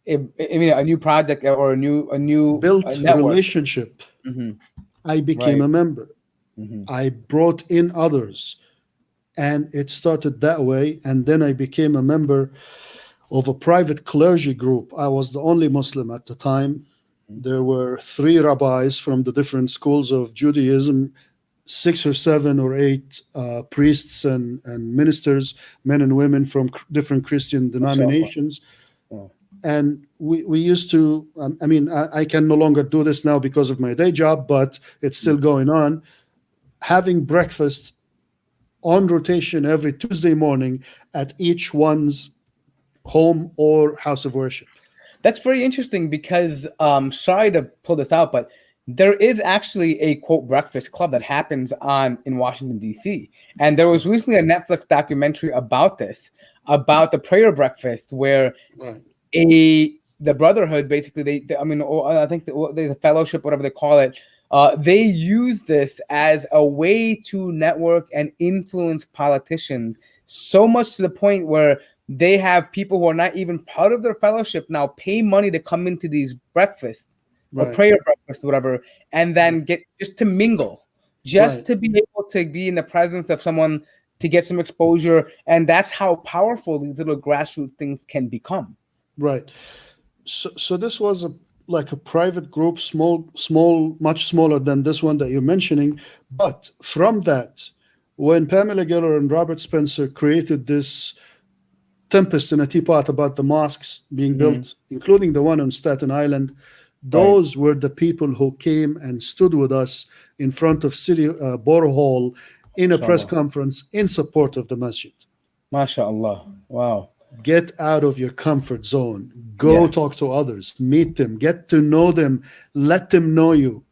a new project or a new built a relationship. Mm-hmm. I became a member. Mm-hmm. I brought in others, and it started that way. And then I became a member of a private clergy group. I was the only Muslim at the time. There were 3 rabbis from the different schools of Judaism, 6 or 7 or 8 priests and ministers, men and women from different Christian denominations. Yeah. And we used to, I can no longer do this now because of my day job, but it's still going on, having breakfast on rotation every Tuesday morning at each one's home or house of worship. That's very interesting because, sorry to pull this out, but there is actually a quote breakfast club that happens in Washington, D.C. And there was recently a Netflix documentary about this, about the prayer breakfast, where the brotherhood, basically, I think the fellowship, whatever they call it, they use this as a way to network and influence politicians, so much to the point where they have people who are not even part of their fellowship now pay money to come into these breakfasts or prayer breakfasts, whatever, and then get just to mingle, to be able to be in the presence of someone, to get some exposure. And that's how powerful these little grassroots things can become. Right. So this was like a private group, small, much smaller than this one that you're mentioning. But from that, when Pamela Geller and Robert Spencer created this tempest in a teapot about the mosques being built, including the one on Staten Island. Those were the people who came and stood with us in front of City Borough Hall in a press conference in support of the masjid. MashaAllah. Wow. Get out of your comfort zone. Go talk to others. Meet them. Get to know them. Let them know you.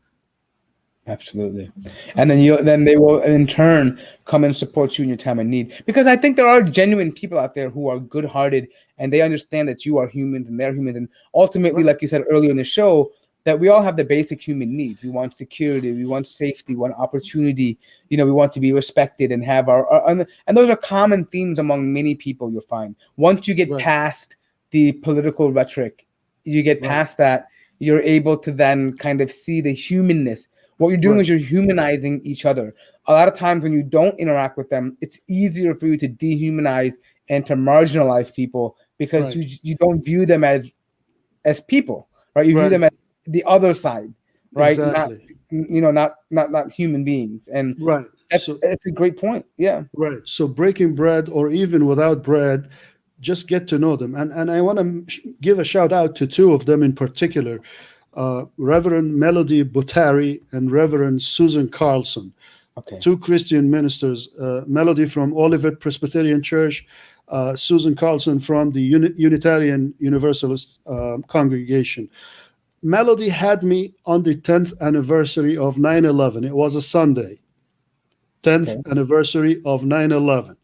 Absolutely. And then they will in turn come and support you in your time of need. Because I think there are genuine people out there who are good-hearted and they understand that you are human and they're human. And ultimately, like you said earlier in the show, that we all have the basic human needs. We want security, we want safety, we want opportunity. We want to be respected and have and those are common themes among many people you'll find. Once you get past the political rhetoric, you get past that, you're able to then kind of see the humanness. What you're doing is you're humanizing each other. A lot of times when you don't interact with them, it's easier for you to dehumanize and to marginalize people because you don't view them as people, right? You view them as the other side, right? Exactly. Not human beings. And that's a great point. Yeah. Right. So breaking bread or even without bread, just get to know them. And I want to give a shout out to two of them in particular. Reverend Melody Butari and Reverend Susan Carlson, two Christian ministers. Melody from Olivet Presbyterian Church, Susan Carlson from the Unitarian Universalist congregation. Melody had me on the 10th anniversary of 9/11. It was a Sunday, 10th anniversary of 9/11.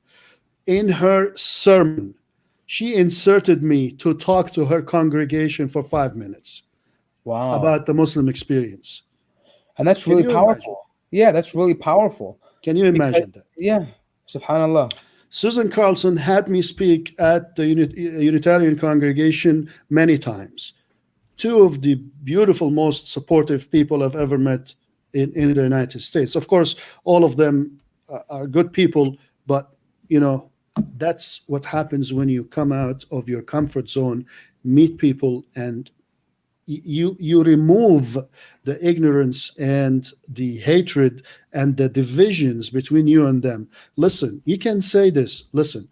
In her sermon, she inserted me to talk to her congregation for 5 minutes. Wow. About the Muslim experience. And that's really powerful. Yeah, that's really powerful. Can you imagine that? Yeah, subhanAllah. Susan Carlson had me speak at the Unitarian congregation many times. Two of the beautiful, most supportive people I've ever met in the United States. Of course, all of them are good people, but, that's what happens when you come out of your comfort zone, meet people, and you remove the ignorance and the hatred and the divisions between you and them. Listen, you can say this. Listen,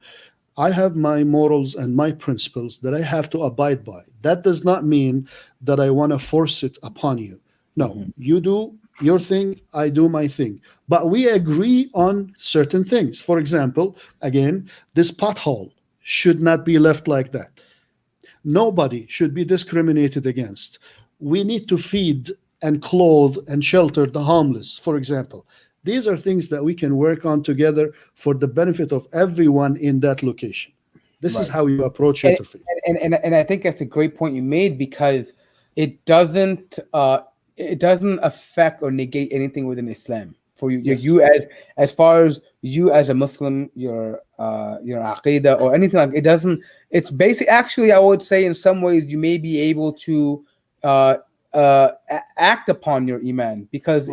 I have my morals and my principles that I have to abide by. That does not mean that I want to force it upon you. No, you do your thing, I do my thing. But we agree on certain things. For example, again, this pothole should not be left like that. Nobody should be discriminated against. We need to feed and clothe and shelter the homeless, for example. These are things that we can work on together for the benefit of everyone in that location. This is how you approach interfaith. And I think that's a great point you made, because it doesn't affect or negate anything within Islam. For you, you as far as you as a Muslim, your aqidah or anything like it doesn't. It's basic. Actually, I would say in some ways you may be able to act upon your iman, because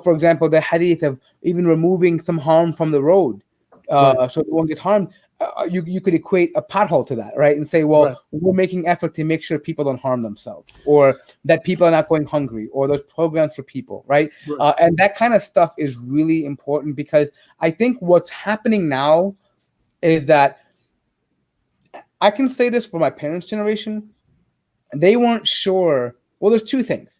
for example, the hadith of even removing some harm from the road, so no one gets harmed. You could equate a pothole to that, right? And say, well, we're making effort to make sure people don't harm themselves, or that people are not going hungry, or there's programs for people, right? And that kind of stuff is really important, because I think what's happening now is that, I can say this for my parents' generation, they weren't sure. Well, there's two things.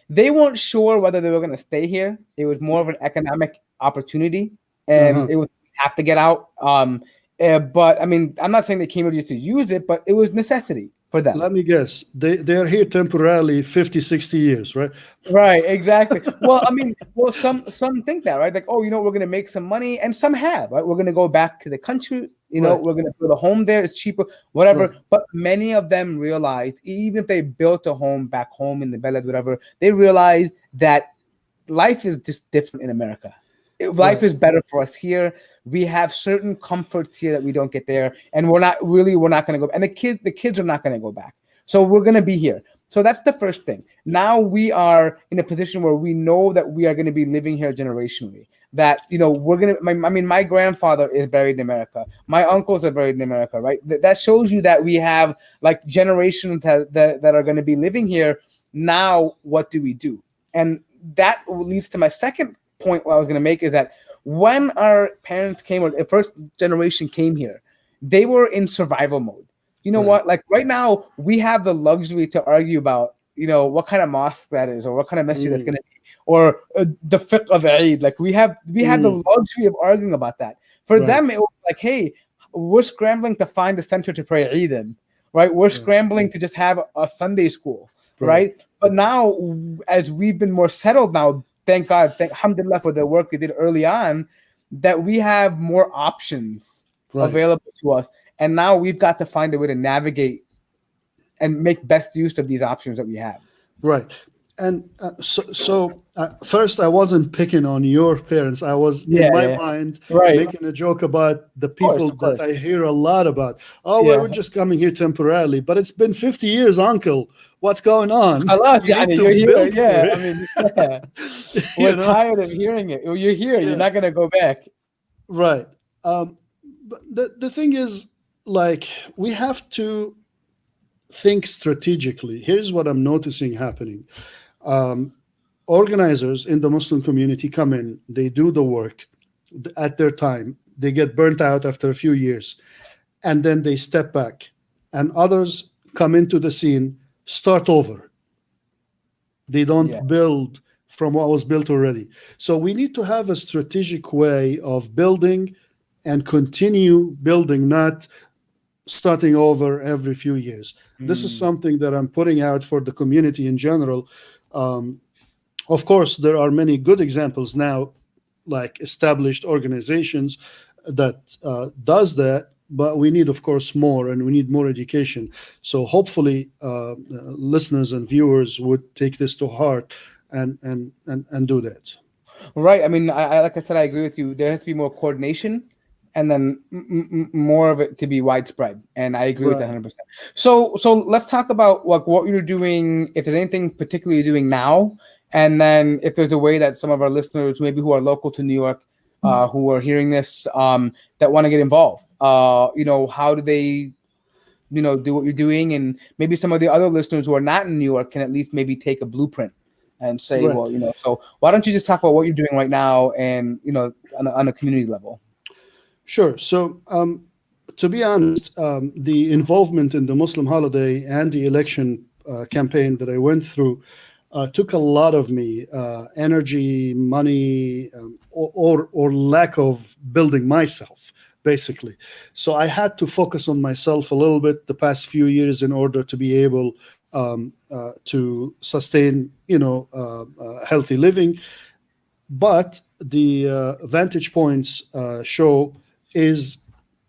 They weren't sure whether they were going to stay here. It was more of an economic opportunity, and it was have to get out. But I mean, I'm not saying they came here just to use it, but it was necessity for them. Let me guess. They're here temporarily 50, 60 years, right? Right, exactly. Well, I mean, some think that, right? Like, oh, we're going to make some money, and some have, right? We're going to go back to the country, we're going to build a home there. It's cheaper, whatever. But many of them realized, even if they built a home back home in the Beled, whatever, they realized that life is just different in America. Life is better for us here. We have certain comforts here that we don't get there, and we're not going to go. And the kids are not going to go back. So we're going to be here. So that's the first thing. Now we are in a position where we know that we are going to be living here generationally. That we're going to. My grandfather is buried in America. My uncles are buried in America. Right. That shows you that we have like generations that are going to be living here. Now, what do we do? And that leads to my second point. What I was going to make is that when our parents came, or the first generation came here, they were in survival mode. You know what? Like right now, we have the luxury to argue about, what kind of mosque that is, or what kind of masjid that's going to be, or the fiqh of Eid. Like we have the luxury of arguing about that. For them, it was like, hey, we're scrambling to find a center to pray Eid in, right? We're scrambling to just have a Sunday school, right? But now, as we've been more settled now, thank God, alhamdulillah for the work they did early on, that we have more options available to us. And now we've got to find a way to navigate and make best use of these options that we have. Right. And so first, I wasn't picking on your parents. I was in my mind making a joke about the people that I hear a lot about. Oh, well, we're just coming here temporarily, but it's been 50 years, uncle. What's going on? Allah, you're here. I mean, we're tired of hearing it. You're here. You're not going to go back. Right. But the thing is, like, we have to think strategically. Here's what I'm noticing happening. Organizers in the Muslim community come in, they do the work at their time, they get burnt out after a few years, and then they step back, and others come into the scene, start over. They don't build from what was built already. So we need to have a strategic way of building and continue building, not starting over every few years. This is something that I'm putting out for the community in general. Of course, there are many good examples now, like established organizations that does that, but we need, of course, more, and we need more education. So hopefully listeners and viewers would take this to heart and do that. Right. I mean, I like I said, I agree with you. There has to be more coordination, and then more of it to be widespread. And I agree with that 100%. So let's talk about like what you're doing, if there's anything particularly you're doing now, and then if there's a way that some of our listeners, maybe who are local to New York, who are hearing this, that want to get involved, how do they, do what you're doing? And maybe some of the other listeners who are not in New York can at least maybe take a blueprint and say, well, so why don't you just talk about what you're doing right now and, on a community level? Sure. So to be honest, the involvement in the Muslim holiday and the election campaign that I went through took a lot of me, energy, money, or lack of building myself, basically. So I had to focus on myself a little bit the past few years in order to be able to sustain, healthy living. But the Vantage Points show is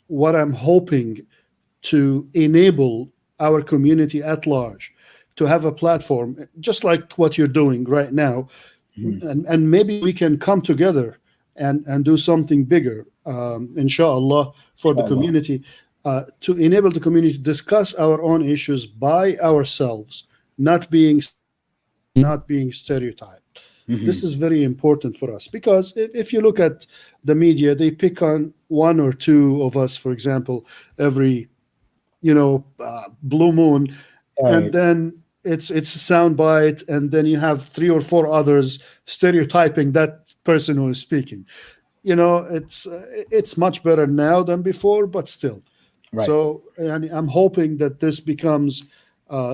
what I'm hoping to enable our community at large to have a platform, just like what you're doing right now. And maybe we can come together and do something bigger, inshallah, for the community, to enable the community to discuss our own issues by ourselves, not being stereotyped. This is very important for us, because if you look at the media, they pick on one or two of us, for example, every blue moon, and then it's a soundbite, and then you have 3 or 4 others stereotyping that person who is speaking. It's much better now than before, but still. So, and I'm hoping that this becomes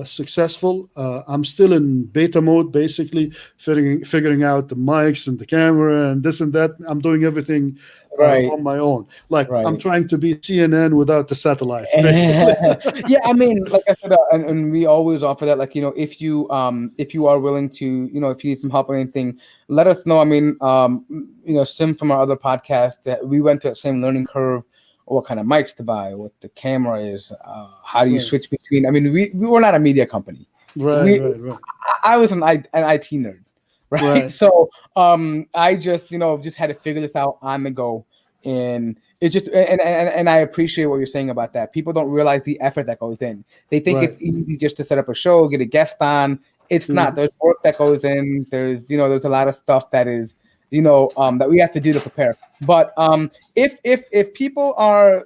successful. I'm still in beta mode, basically figuring out the mics and the camera and this and that. I'm doing everything on my own. Like I'm trying to be CNN without the satellites, basically. Yeah, I mean, like I said, and we always offer that. Like, if you are willing to, if you need some help or anything, let us know. I mean, Sim from our other podcast, that we went through that same learning curve. What kind of mics to buy, what the camera is, how do you switch between? I mean, we were not a media company. Right. I was an IT nerd, right? So I just just had to figure this out on the go, and it's just and I appreciate what you're saying about that. People don't realize the effort that goes in. They think it's easy just to set up a show, get a guest on. It's not. There's work that goes in. There's there's a lot of stuff that is that we have to do to prepare. But if people are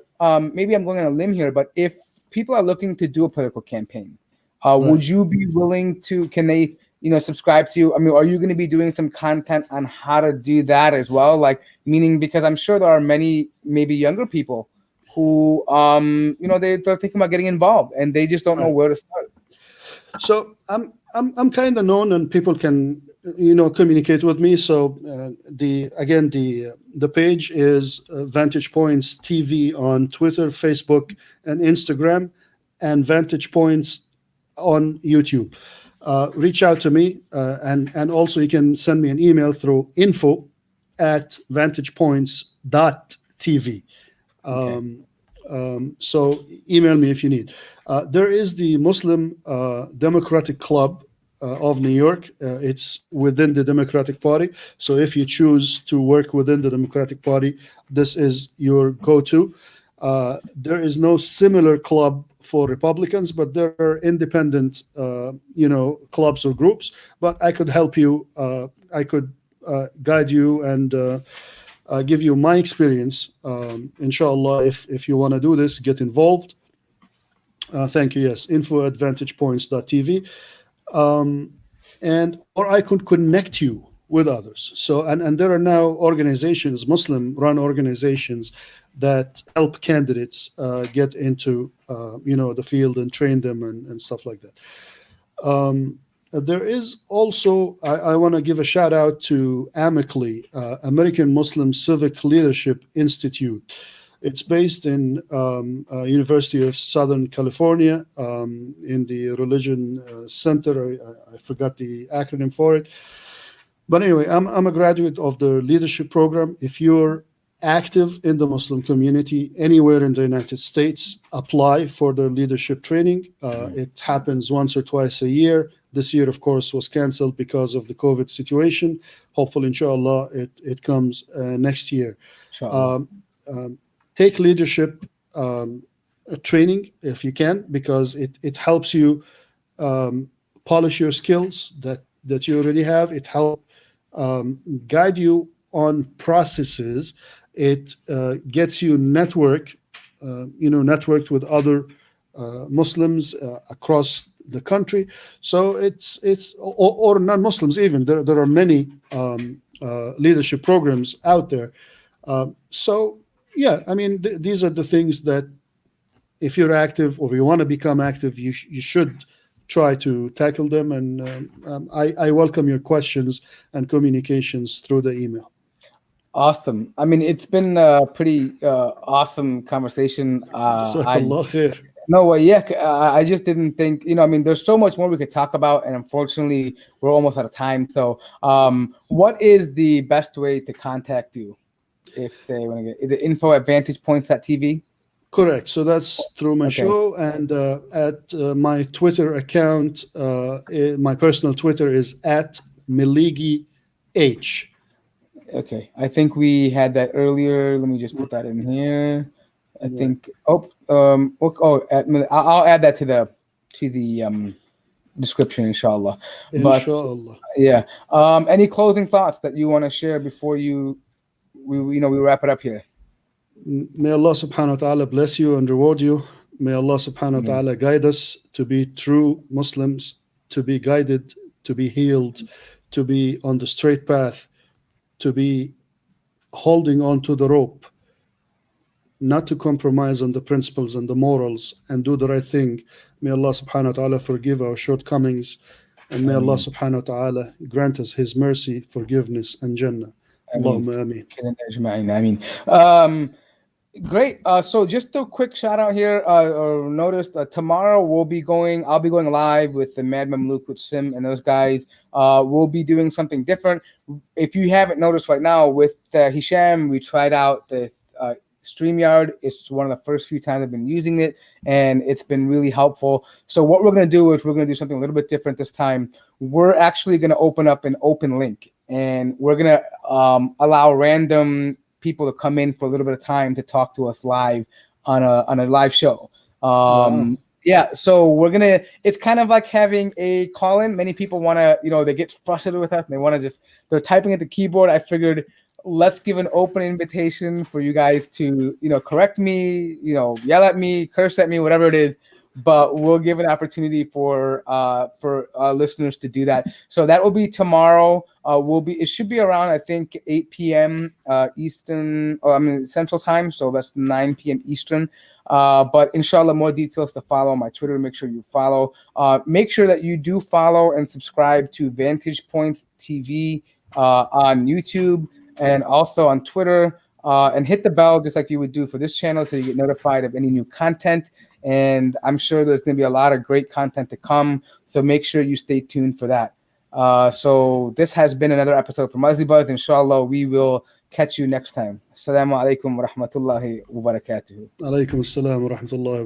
maybe I'm going on a limb here, but if people are looking to do a political campaign, would you be willing to? Can they subscribe to you? I mean, are you going to be doing some content on how to do that as well? Like, meaning, because I'm sure there are many maybe younger people who they're thinking about getting involved and they just don't know Right. where to start. So I'm kind of known, and people can communicate with me. So the page is Vantage Points TV on Twitter, Facebook, and Instagram, and Vantage Points on YouTube. Reach out to me, and also you can send me an email through info@vantagepoints.tv. So email me if you need. There is the Muslim Democratic Club of New York. It's within the Democratic Party. So if you choose to work within the Democratic Party, this is your go-to. There is no similar club for Republicans, but there are independent, clubs or groups. But I could help you. I could guide you and give you my experience. Inshallah, if you want to do this, get involved. Thank you. Yes, info@vantagepoints.tv. Or I could connect you with others. So and there are now organizations, Muslim-run organizations, that help candidates get into the field and train them and stuff like that. There is also, I want to give a shout out to AMICLY, American Muslim Civic Leadership Institute. It's based in University of Southern California in the Religion Center. I forgot the acronym for it. But anyway, I'm a graduate of the leadership program. If you're active in the Muslim community anywhere in the United States, apply for the leadership training. It happens once or twice a year. This year, of course, was canceled because of the COVID situation. Hopefully, inshallah, it comes next year. Take leadership training if you can, because it helps you polish your skills that you already have. It helps guide you on processes. It gets you networked with other Muslims across the country. So it's or non-Muslims even. There are many leadership programs out there. So yeah, I mean, these are the things that if you're active or you want to become active, you should try to tackle them. And I welcome your questions and communications through the email. Awesome. I mean, it's been a pretty awesome conversation. Jazakallah khair. No, yeah, I just didn't think, I mean, there's so much more we could talk about, and unfortunately, we're almost out of time. So, what is the best way to contact you if they want to get? Is it info@vantagepoints.tv? Correct. So that's through my show, and at my Twitter account, my personal Twitter is @Meligy H. Okay, I think we had that earlier. Let me just put that in here. I think. I'll add that to the description, inshallah. Inshallah. But yeah. Any closing thoughts that you want to share before we wrap it up here? May Allah subhanahu wa ta'ala bless you and reward you. May Allah subhanahu wa ta'ala guide us to be true Muslims, to be guided, to be healed, to be on the straight path, to be holding on to the rope, not to compromise on the principles and the morals, and do the right thing. May Allah subhanahu wa ta'ala forgive our shortcomings, and may Allah subhanahu wa ta'ala grant us His mercy, forgiveness, and Jannah. Allahumma ameen. Great. So just a quick shout out here. Or notice tomorrow I'll be going live with the Mad Mamluk with Sim and those guys. We'll be doing something different. If you haven't noticed right now with Hesham, we tried out the StreamYard. It's one of the first few times I've been using it, and it's been really helpful. So what we're going to do is we're going to do something a little bit different this time. We're actually going to open up an open link, and we're going to allow random people to come in for a little bit of time to talk to us live on a live show. Yeah, so it's kind of like having a call-in. Many people want to, they get frustrated with us and they want to they're typing at the keyboard. I figured let's give an open invitation for you guys to, correct me, yell at me, curse at me, whatever it is. but we'll give an opportunity for listeners to do that. So that will be tomorrow. It should be around, I think, 8 p.m. Central Time. So that's 9 p.m. Eastern. But inshallah, more details to follow on my Twitter. Make sure you follow. Make sure that you do follow and subscribe to Vantage Points TV on YouTube and also on Twitter. And hit the bell just like you would do for this channel so you get notified of any new content. And I'm sure there's going to be a lot of great content to come. So make sure you stay tuned for that. So this has been another episode from Muzzybuzz. Inshallah, we will catch you next time. Assalamu alaikum wa rahmatullahi wa barakatuhu. Alaikum assalam wa rahmatullahi wa barakatuh.